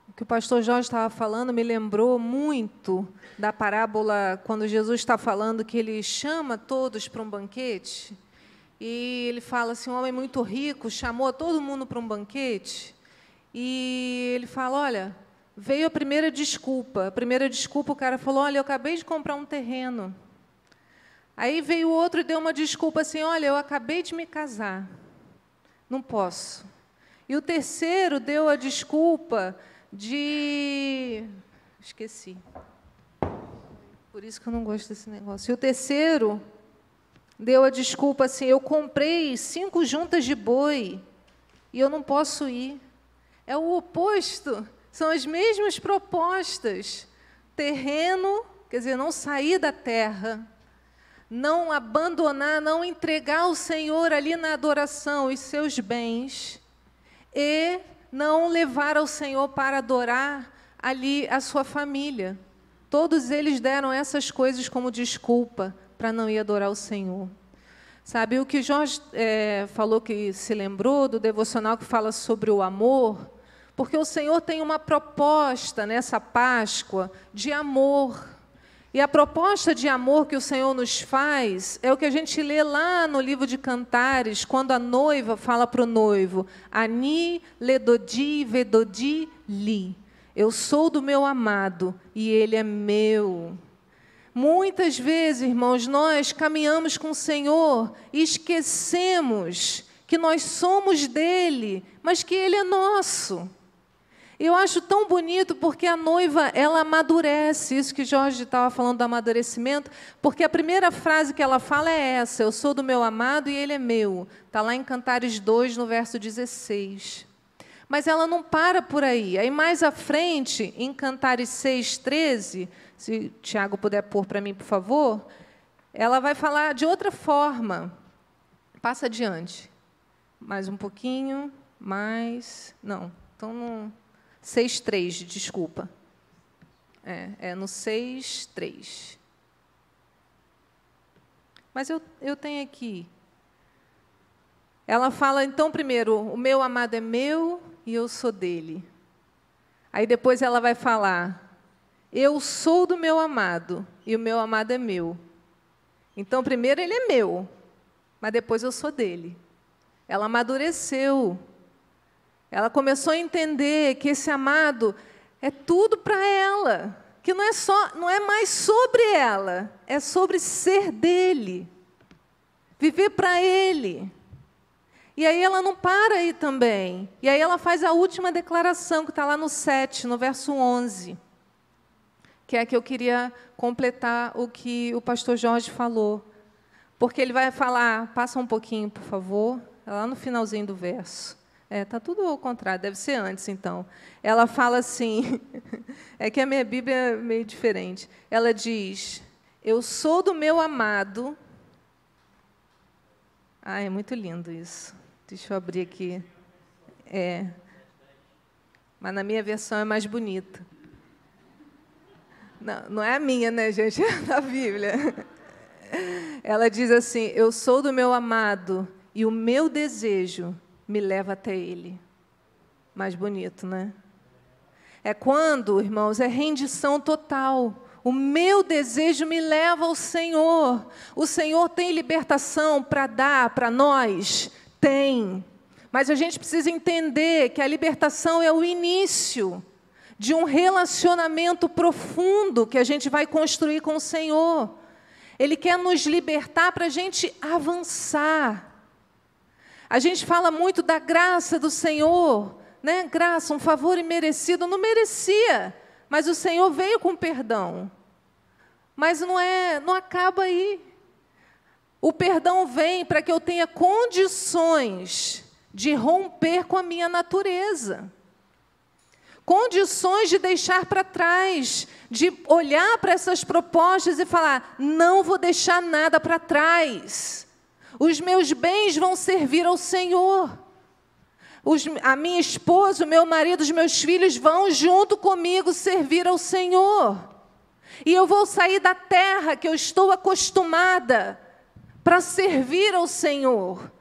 O que o pastor Jorge estava falando me lembrou muito da parábola, quando Jesus está falando que ele chama todos para um banquete, e ele fala assim, um homem muito rico chamou todo mundo para um banquete, e ele fala, olha, veio a primeira desculpa, o cara falou, olha, eu acabei de comprar um terreno. Aí veio o outro e deu uma desculpa assim, olha, eu acabei de me casar, não posso. E o terceiro deu a desculpa esqueci. Por isso que eu não gosto desse negócio. E o terceiro deu a desculpa assim, eu comprei 5 juntas de boi e eu não posso ir. É o oposto, são as mesmas propostas. Terreno, quer dizer, não sair da terra, não abandonar, não entregar ao Senhor ali na adoração os seus bens e não levar ao Senhor para adorar ali a sua família. Todos eles deram essas coisas como desculpa para não ir adorar o Senhor. Sabe, o que Jorge falou, que se lembrou do devocional que fala sobre o amor, porque o Senhor tem uma proposta nessa Páscoa de amor. E a proposta de amor que o Senhor nos faz é o que a gente lê lá no livro de Cantares, quando a noiva fala para o noivo, Ani ledodi vedodi li. Eu sou do meu amado e ele é meu. Muitas vezes, irmãos, nós caminhamos com o Senhor e esquecemos que nós somos dele, mas que ele é nosso. Eu acho tão bonito porque a noiva, ela amadurece, isso que Jorge estava falando do amadurecimento, porque a primeira frase que ela fala é essa, eu sou do meu amado e ele é meu. Está lá em Cantares 2, no verso 16. Mas ela não para por aí. Aí mais à frente, em Cantares 6, 13, se o Tiago puder pôr para mim, por favor, ela vai falar de outra forma. Passa adiante. Mais um pouquinho, mais... Não, então não... 6:3, desculpa. No 6:3. Mas eu tenho aqui. Ela fala, então, primeiro, o meu amado é meu e eu sou dele. Aí depois ela vai falar, eu sou do meu amado e o meu amado é meu. Então, primeiro ele é meu, mas depois eu sou dele. Ela amadureceu. Ela começou a entender que esse amado é tudo para ela, que não é mais sobre ela, é sobre ser dele, viver para ele. E aí ela não para aí também. E aí ela faz a última declaração, que está lá no 7, no verso 11, que é a que eu queria completar o que o pastor Jorge falou. Porque ele vai falar, passa um pouquinho, por favor, lá no finalzinho do verso. Está tudo ao contrário, deve ser antes, então. Ela fala assim, é que a minha Bíblia é meio diferente. Ela diz, eu sou do meu amado. É muito lindo isso. Deixa eu abrir aqui. Mas na minha versão é mais bonita. Não é a minha, né, gente? É da Bíblia. Ela diz assim, eu sou do meu amado e o meu desejo me leva até ele. Mais bonito, né? É quando, irmãos, é rendição total. O meu desejo me leva ao Senhor. O Senhor tem libertação para dar para nós? Tem. Mas a gente precisa entender que a libertação é o início de um relacionamento profundo que a gente vai construir com o Senhor. Ele quer nos libertar para a gente avançar. A gente fala muito da graça do Senhor, né? Graça, um favor imerecido. Eu não merecia, mas o Senhor veio com perdão. Mas não acaba aí. O perdão vem para que eu tenha condições de romper com a minha natureza. Condições de deixar para trás, de olhar para essas propostas e falar, não vou deixar nada para trás. Os meus bens vão servir ao Senhor. A minha esposa, o meu marido, os meus filhos vão junto comigo servir ao Senhor. E eu vou sair da terra que eu estou acostumada para servir ao Senhor.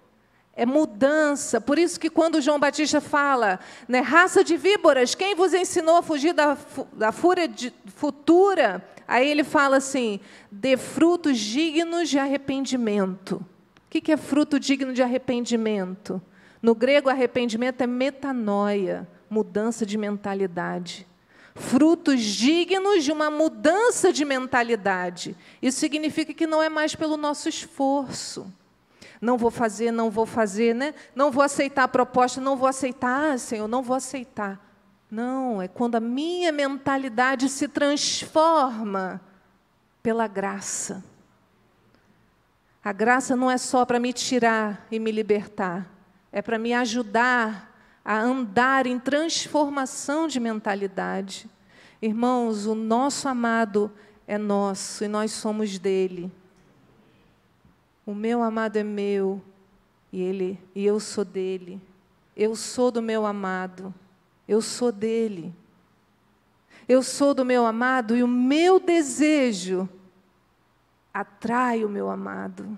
É mudança. Por isso que quando João Batista fala, né, raça de víboras, quem vos ensinou a fugir da fúria futura? Aí ele fala assim, dê frutos dignos de arrependimento. O que é fruto digno de arrependimento? No grego, arrependimento é metanoia, mudança de mentalidade. Frutos dignos de uma mudança de mentalidade. Isso significa que não é mais pelo nosso esforço. Não vou fazer, né? Não vou aceitar a proposta, não vou aceitar, Senhor, não vou aceitar. Não, é quando a minha mentalidade se transforma pela graça. A graça não é só para me tirar e me libertar, é para me ajudar a andar em transformação de mentalidade. Irmãos, o nosso amado é nosso e nós somos dele. O meu amado é meu e eu sou dele. Eu sou do meu amado, eu sou dele. Eu sou do meu amado e o meu desejo atrai o meu amado.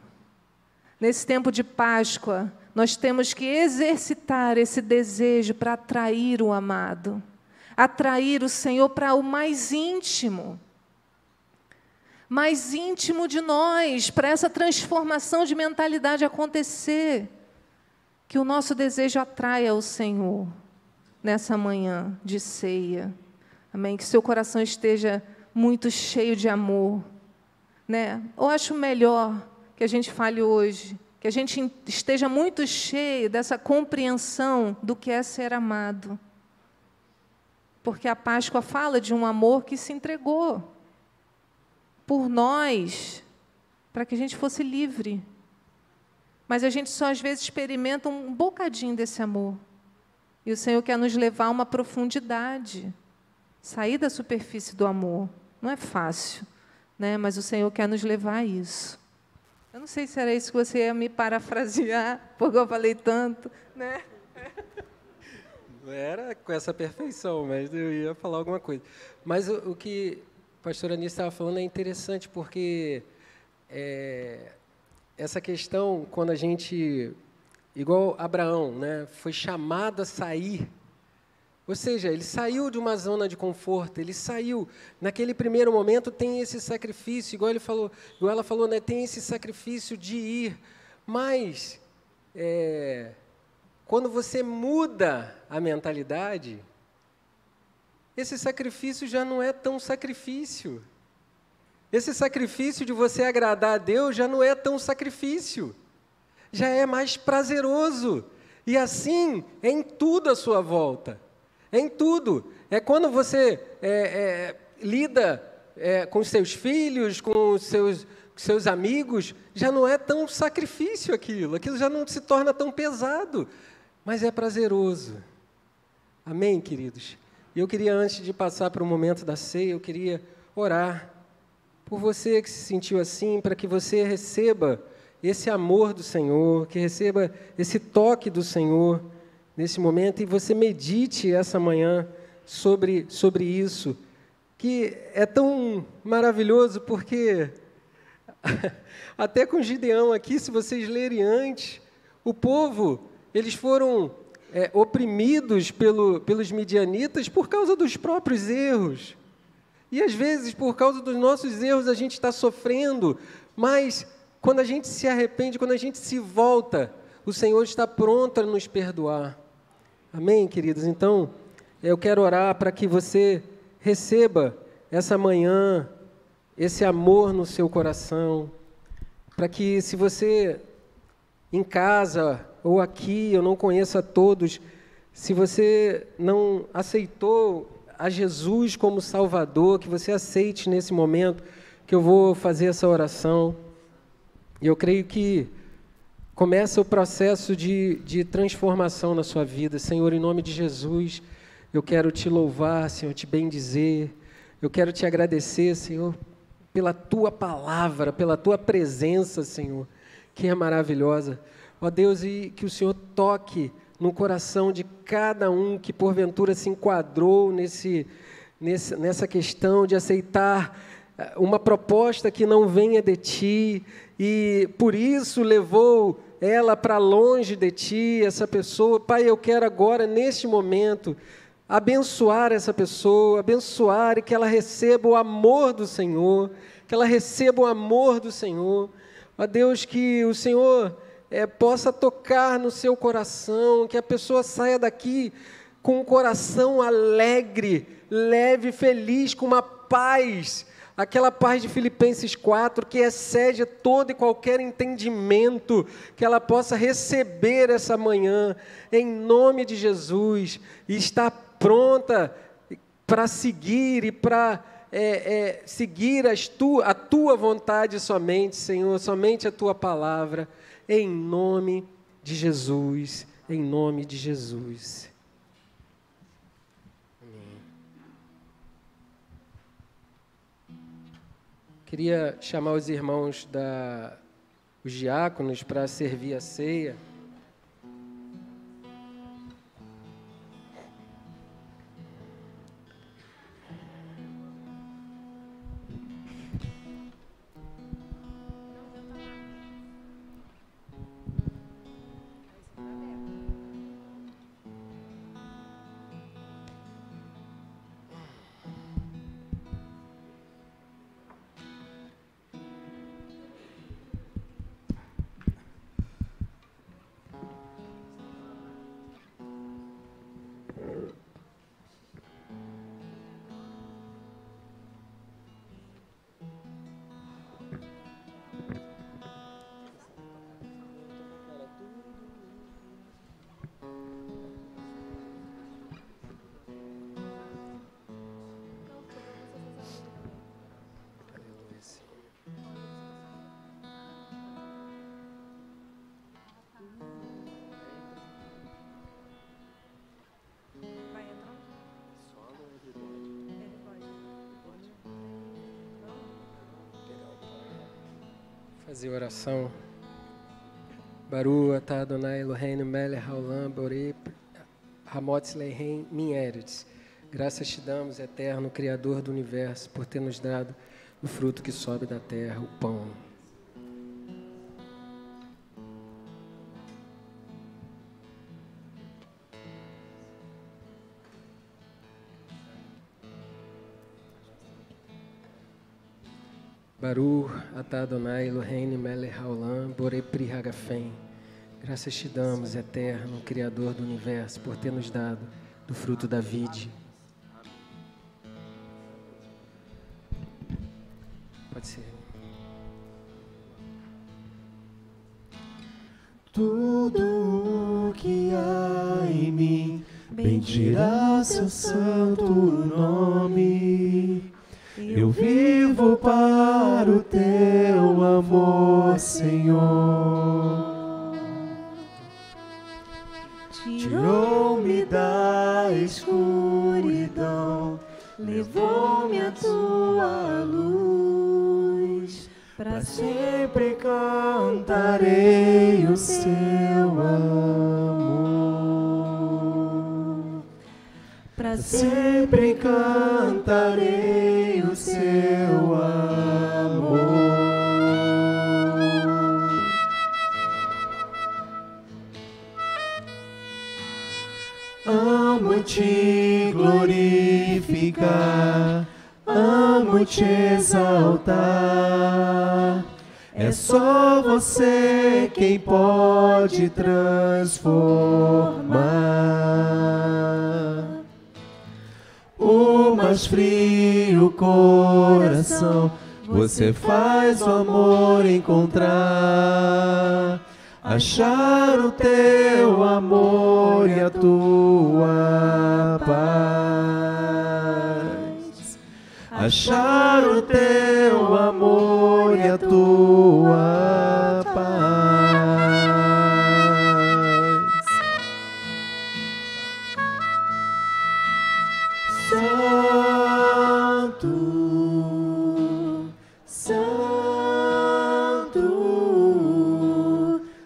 Nesse tempo de Páscoa, nós temos que exercitar esse desejo para atrair o amado, atrair o Senhor para o mais íntimo de nós, para essa transformação de mentalidade acontecer, que o nosso desejo atraia o Senhor nessa manhã de ceia. Amém? Que seu coração esteja muito cheio de amor, né? Eu acho melhor que a gente fale hoje, que a gente esteja muito cheio dessa compreensão do que é ser amado. Porque a Páscoa fala de um amor que se entregou por nós, para que a gente fosse livre. Mas a gente só às vezes experimenta um bocadinho desse amor. E o Senhor quer nos levar a uma profundidade, sair da superfície do amor. Não é fácil, né? Mas o Senhor quer nos levar a isso. Eu não sei se era isso que você ia me parafrasear, porque eu falei tanto, né? Não era com essa perfeição, mas eu ia falar alguma coisa. Mas o que a pastora Anísia estava falando é interessante, porque essa questão, quando a gente, igual Abraão, né, foi chamado a sair, ou seja, ele saiu de uma zona de conforto, ele saiu, naquele primeiro momento tem esse sacrifício, igual ela falou, né, tem esse sacrifício de ir, mas quando você muda a mentalidade, esse sacrifício já não é tão sacrifício. Esse sacrifício de você agradar a Deus já não é tão sacrifício. Já é mais prazeroso. E assim é em tudo à sua volta. É em tudo. É quando você lida com os seus filhos, com os seus amigos, já não é tão sacrifício aquilo. Aquilo já não se torna tão pesado, mas é prazeroso. Amém, queridos? E eu queria, antes de passar para o momento da ceia, eu queria orar por você que se sentiu assim, para que você receba esse amor do Senhor, que receba esse toque do Senhor nesse momento, e você medite essa manhã sobre isso, que é tão maravilhoso, porque até com Gideão aqui, se vocês lerem antes, o povo, eles foram oprimidos pelos midianitas por causa dos próprios erros. E, às vezes, por causa dos nossos erros, a gente está sofrendo, mas quando a gente se arrepende, quando a gente se volta, o Senhor está pronto a nos perdoar. Amém, queridos? Então, eu quero orar para que você receba essa manhã esse amor no seu coração, para que, se você em casa ou aqui, eu não conheço a todos, se você não aceitou a Jesus como Salvador, que você aceite nesse momento que eu vou fazer essa oração. E eu creio que começa o processo de transformação na sua vida. Senhor, em nome de Jesus, eu quero te louvar, Senhor, te bendizer. Eu quero te agradecer, Senhor, pela tua palavra, pela tua presença, Senhor, que é maravilhosa. Ó Deus, e que o Senhor toque no coração de cada um que porventura se enquadrou nessa questão de aceitar uma proposta que não venha de ti, e por isso levou ela para longe de ti, essa pessoa. Pai, eu quero agora, neste momento, abençoar essa pessoa, abençoar e que ela receba o amor do Senhor, que ela receba o amor do Senhor. Ó Deus, que o Senhor possa tocar no seu coração, que a pessoa saia daqui com um coração alegre, leve, feliz, com uma paz, aquela paz de Filipenses 4, que excede todo e qualquer entendimento, que ela possa receber essa manhã, em nome de Jesus, e estar pronta para seguir e para seguir a tua vontade somente, Senhor, somente a tua palavra, em nome de Jesus, em nome de Jesus. Amém. Queria chamar os irmãos, os diáconos, para servir a ceia. Fazer oração. Baru atah Adonai Eloheinu melech haolam borei hamotz leihem min eretz. Graças te damos, eterno Criador do universo, por ter nos dado o fruto que sobe da terra, o pão. Baru atah Adonai Eloheinu melech haolam borei pri hagafen. Graças te damos, eterno Criador do universo, por ter nos dado do fruto da vide. Pode ser. Tudo o que há em mim bendirá seu santo nome. Eu vivo para o teu amor, Senhor. Tirou-me da escuridão, levou-me à tua luz. Para sempre cantarei o seu amor. Para sempre cantarei o seu amor. Amo te glorificar, amo te exaltar. É só você quem pode transformar o mais frio coração. Você faz o amor encontrar, achar o teu amor e a tua paz. Achar o teu amor e a tua Santo, Santo,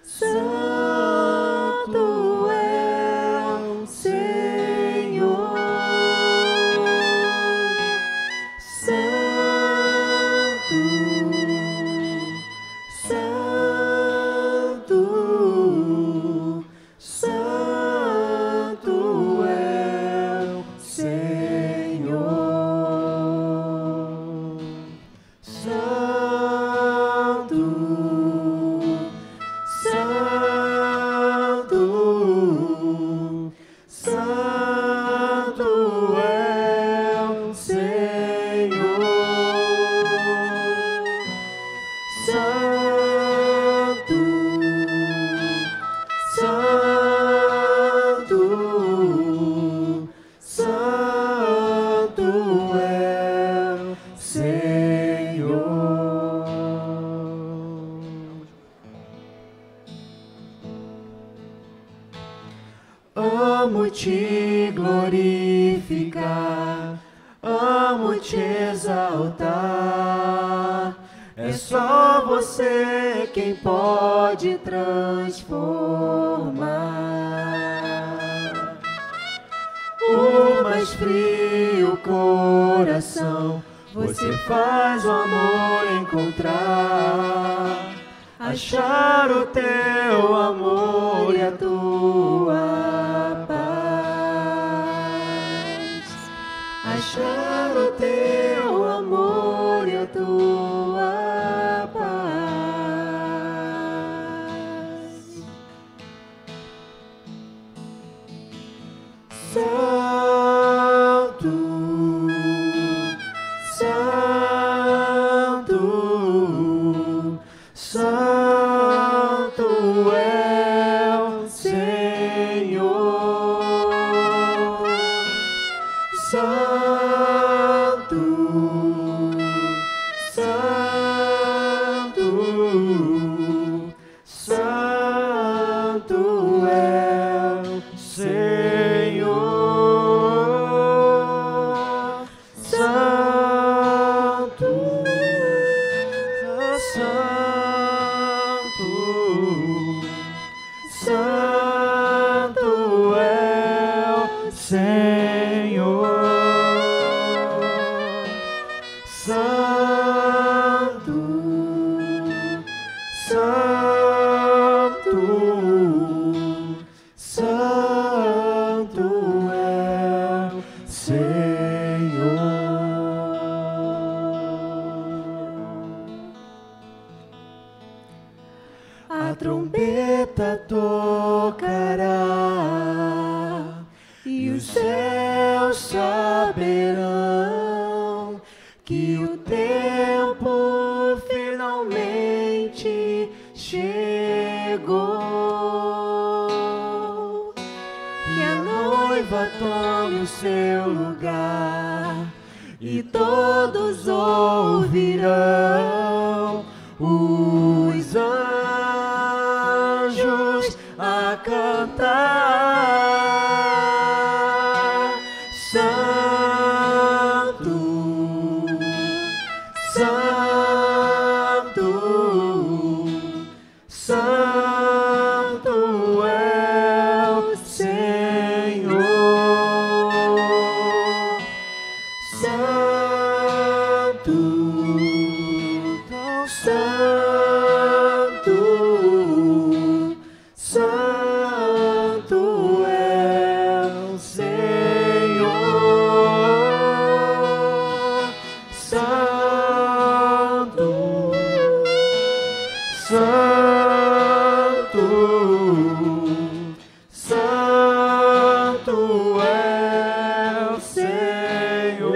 Santo é o Senhor. Santo, Santo, Santo é o Senhor. Santo, Santo, Santo é o Senhor. Santo, Santo, Santo é o Senhor. Amo te glorificar, amo te exaltar. É só você quem pode transformar o mais frio coração. Você faz o amor encontrar, achar o teu amor e a tua paz. Achar o teu amor e a tua paz. Santo, Santo, Santo é o Senhor. Santo, Santo, Santo é o Senhor. Santo, Santo, Santo é o Senhor. Santo, Santo, Santo é o Senhor. A trombeta tocará e os céus saberão que o tempo finalmente chegou. E a noiva tome o seu lugar e todos ouvirão os anjos a cantar. Santo, Santo, Santo é o Senhor. Santo, tão santo, santo é o Senhor. Santo, santo, santo é o Senhor.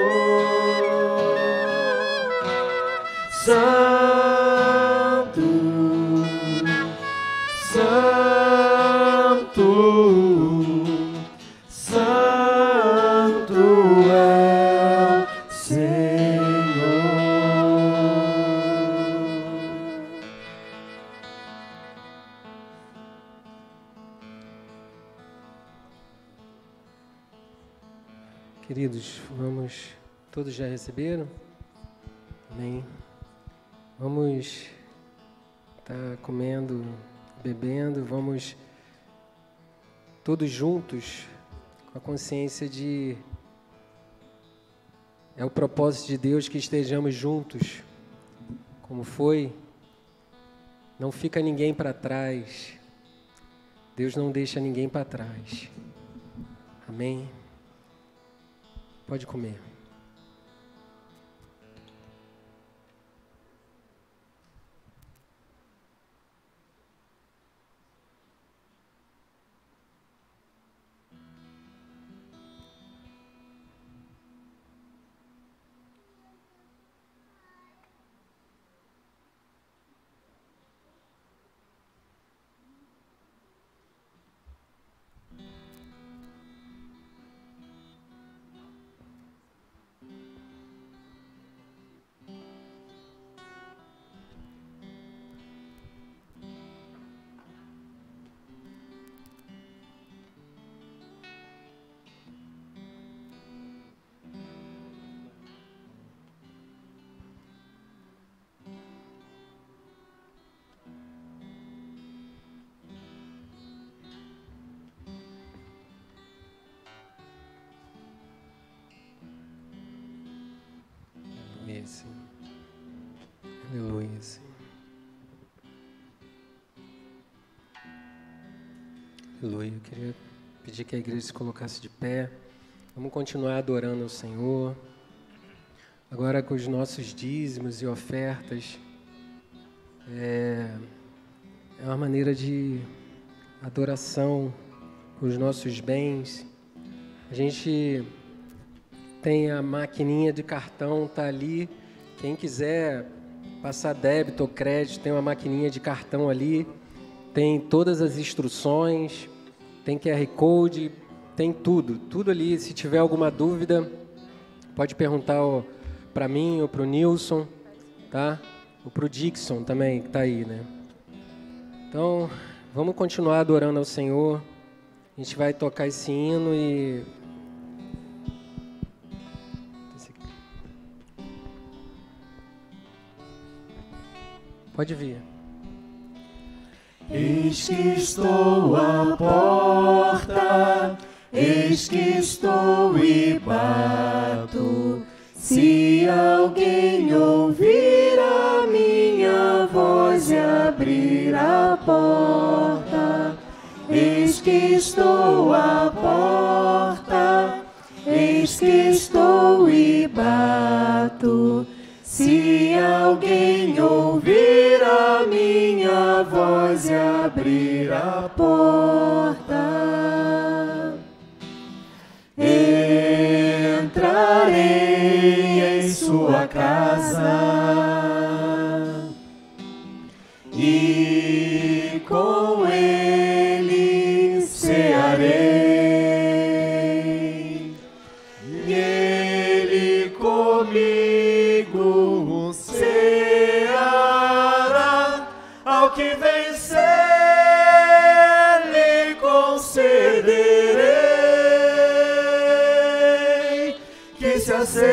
Santo, santo, santo é o Senhor. Queridos, vamos... Todos já receberam? Amém. Vamos estar comendo, bebendo, vamos todos juntos com a consciência de... É o propósito de Deus que estejamos juntos, como foi. Não fica ninguém para trás. Deus não deixa ninguém para trás. Amém? Pode comer. Sim. Aleluia, sim. Aleluia. Eu queria pedir que a igreja se colocasse de pé. Vamos continuar adorando ao Senhor. Agora com os nossos dízimos e ofertas. É uma maneira de adoração com os nossos bens. A gente... Tem a maquininha de cartão, tá ali. Quem quiser passar débito ou crédito, tem uma maquininha de cartão ali. Tem todas as instruções, tem QR Code, tem tudo ali. Se tiver alguma dúvida, pode perguntar para mim ou para o Nilson, tá? Ou para o Dixon também, que está aí, né? Então, vamos continuar adorando ao Senhor. A gente vai tocar esse hino e... Pode vir. Eis que estou à porta, eis que estou e bato. Se alguém ouvir a minha voz e abrir a porta, eis que estou à porta, eis que estou e bato. Se alguém ouvir a minha voz e abrir a porta, entrarei em sua casa e com ele cearei, e ele comigo ceará. Ao que vencer lhe concederei que se assente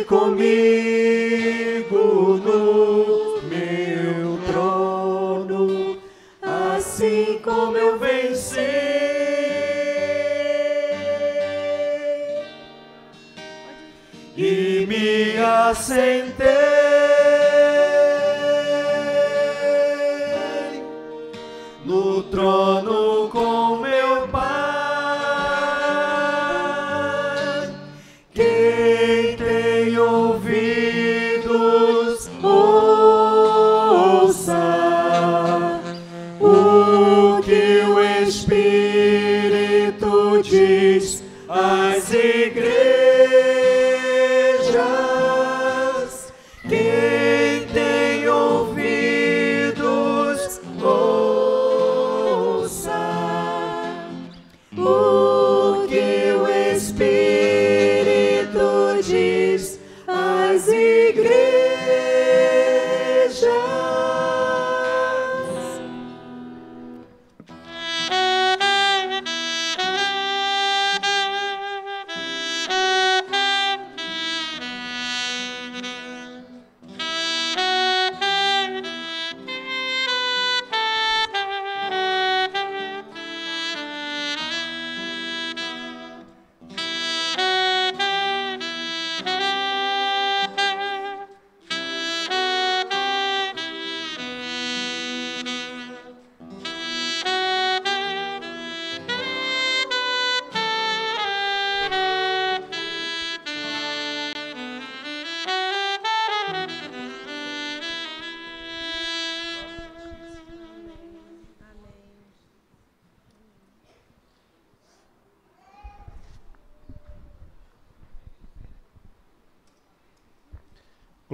comigo no meu trono, assim como eu venci e me assentei no trono com meu Pai. Quem tem ouvidos, ouça o que o Espírito diz às igrejas. Quem tem ouvidos, ouça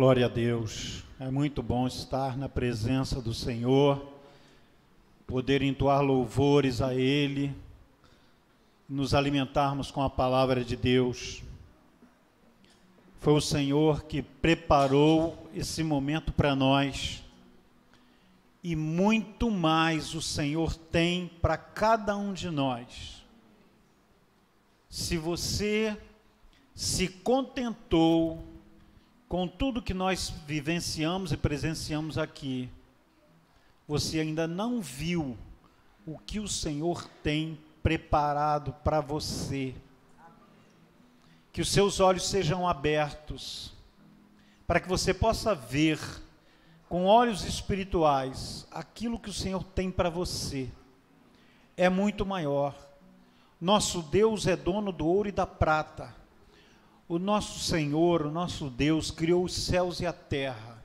Glória a Deus. É muito bom estar na presença do Senhor, poder entoar louvores a Ele, nos alimentarmos com a palavra de Deus. Foi o Senhor que preparou esse momento para nós, e muito mais o Senhor tem para cada um de nós. Se você se contentou com tudo que nós vivenciamos e presenciamos aqui, você ainda não viu o que o Senhor tem preparado para você. Que os seus olhos sejam abertos, para que você possa ver com olhos espirituais aquilo que o Senhor tem para você. É muito maior. Nosso Deus é dono do ouro e da prata. O nosso Senhor, o nosso Deus, criou os céus e a terra,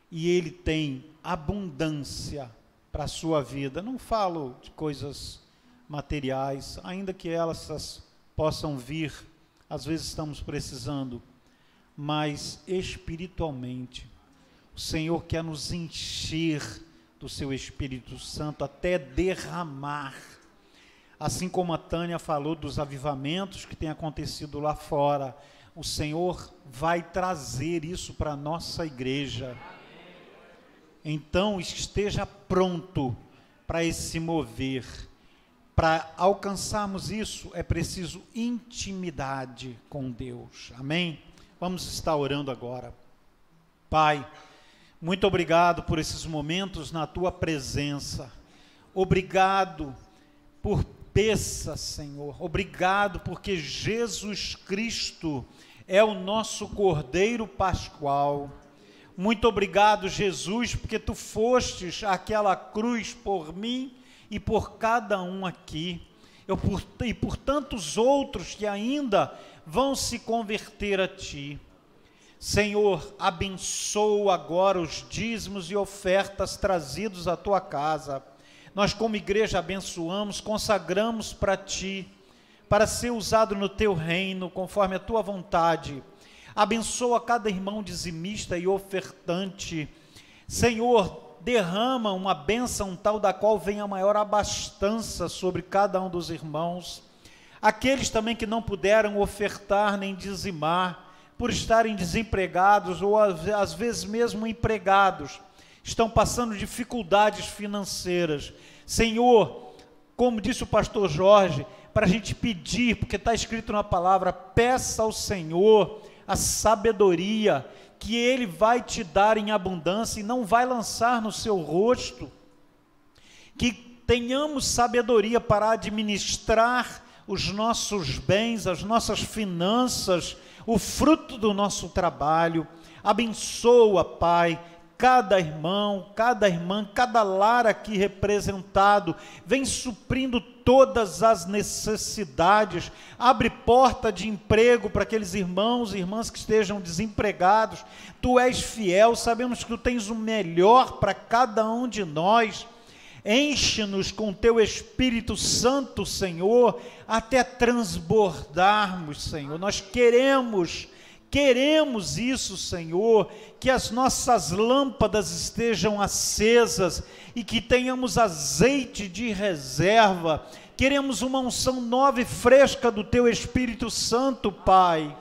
e Ele tem abundância para a sua vida. Não falo de coisas materiais, ainda que elas possam vir, às vezes estamos precisando, mas espiritualmente, o Senhor quer nos encher do seu Espírito Santo até derramar. Assim como a Tânia falou dos avivamentos que têm acontecido lá fora, o Senhor vai trazer isso para a nossa igreja. Então, esteja pronto para esse mover. Para alcançarmos isso, é preciso intimidade com Deus. Amém? Vamos estar orando agora. Pai, muito obrigado por esses momentos na Tua presença. Obrigado por Peça, Senhor, obrigado porque Jesus Cristo é o nosso Cordeiro Pascual. Muito obrigado, Jesus, porque Tu fostes àquela cruz por mim e por cada um aqui, e por tantos outros que ainda vão se converter a Ti. Senhor, abençoa agora os dízimos e ofertas trazidos à Tua casa. Nós como igreja abençoamos, consagramos para Ti, para ser usado no Teu reino, conforme a Tua vontade. Abençoa cada irmão dizimista e ofertante. Senhor, derrama uma bênção tal da qual venha maior abastança sobre cada um dos irmãos. Aqueles também que não puderam ofertar nem dizimar, por estarem desempregados ou às vezes mesmo empregados, estão passando dificuldades financeiras. Senhor, como disse o pastor Jorge, para a gente pedir, porque está escrito na palavra, peça ao Senhor a sabedoria, que Ele vai te dar em abundância e não vai lançar no seu rosto. Que tenhamos sabedoria para administrar os nossos bens, as nossas finanças, o fruto do nosso trabalho. Abençoa, Pai, cada irmão, cada irmã, cada lar aqui representado, vem suprindo todas as necessidades, abre porta de emprego para aqueles irmãos e irmãs que estejam desempregados. Tu és fiel, sabemos que Tu tens o melhor para cada um de nós. Enche-nos com Teu Espírito Santo, Senhor, até transbordarmos, Senhor. Nós queremos isso, Senhor, que as nossas lâmpadas estejam acesas e que tenhamos azeite de reserva. Queremos uma unção nova e fresca do Teu Espírito Santo, Pai.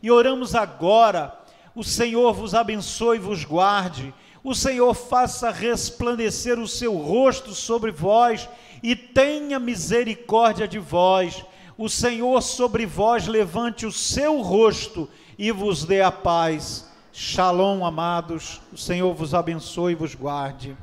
E oramos agora, o Senhor vos abençoe e vos guarde, o Senhor faça resplandecer o seu rosto sobre vós e tenha misericórdia de vós. O Senhor sobre vós levante o seu rosto e vos dê a paz. Shalom, amados. O Senhor vos abençoe e vos guarde.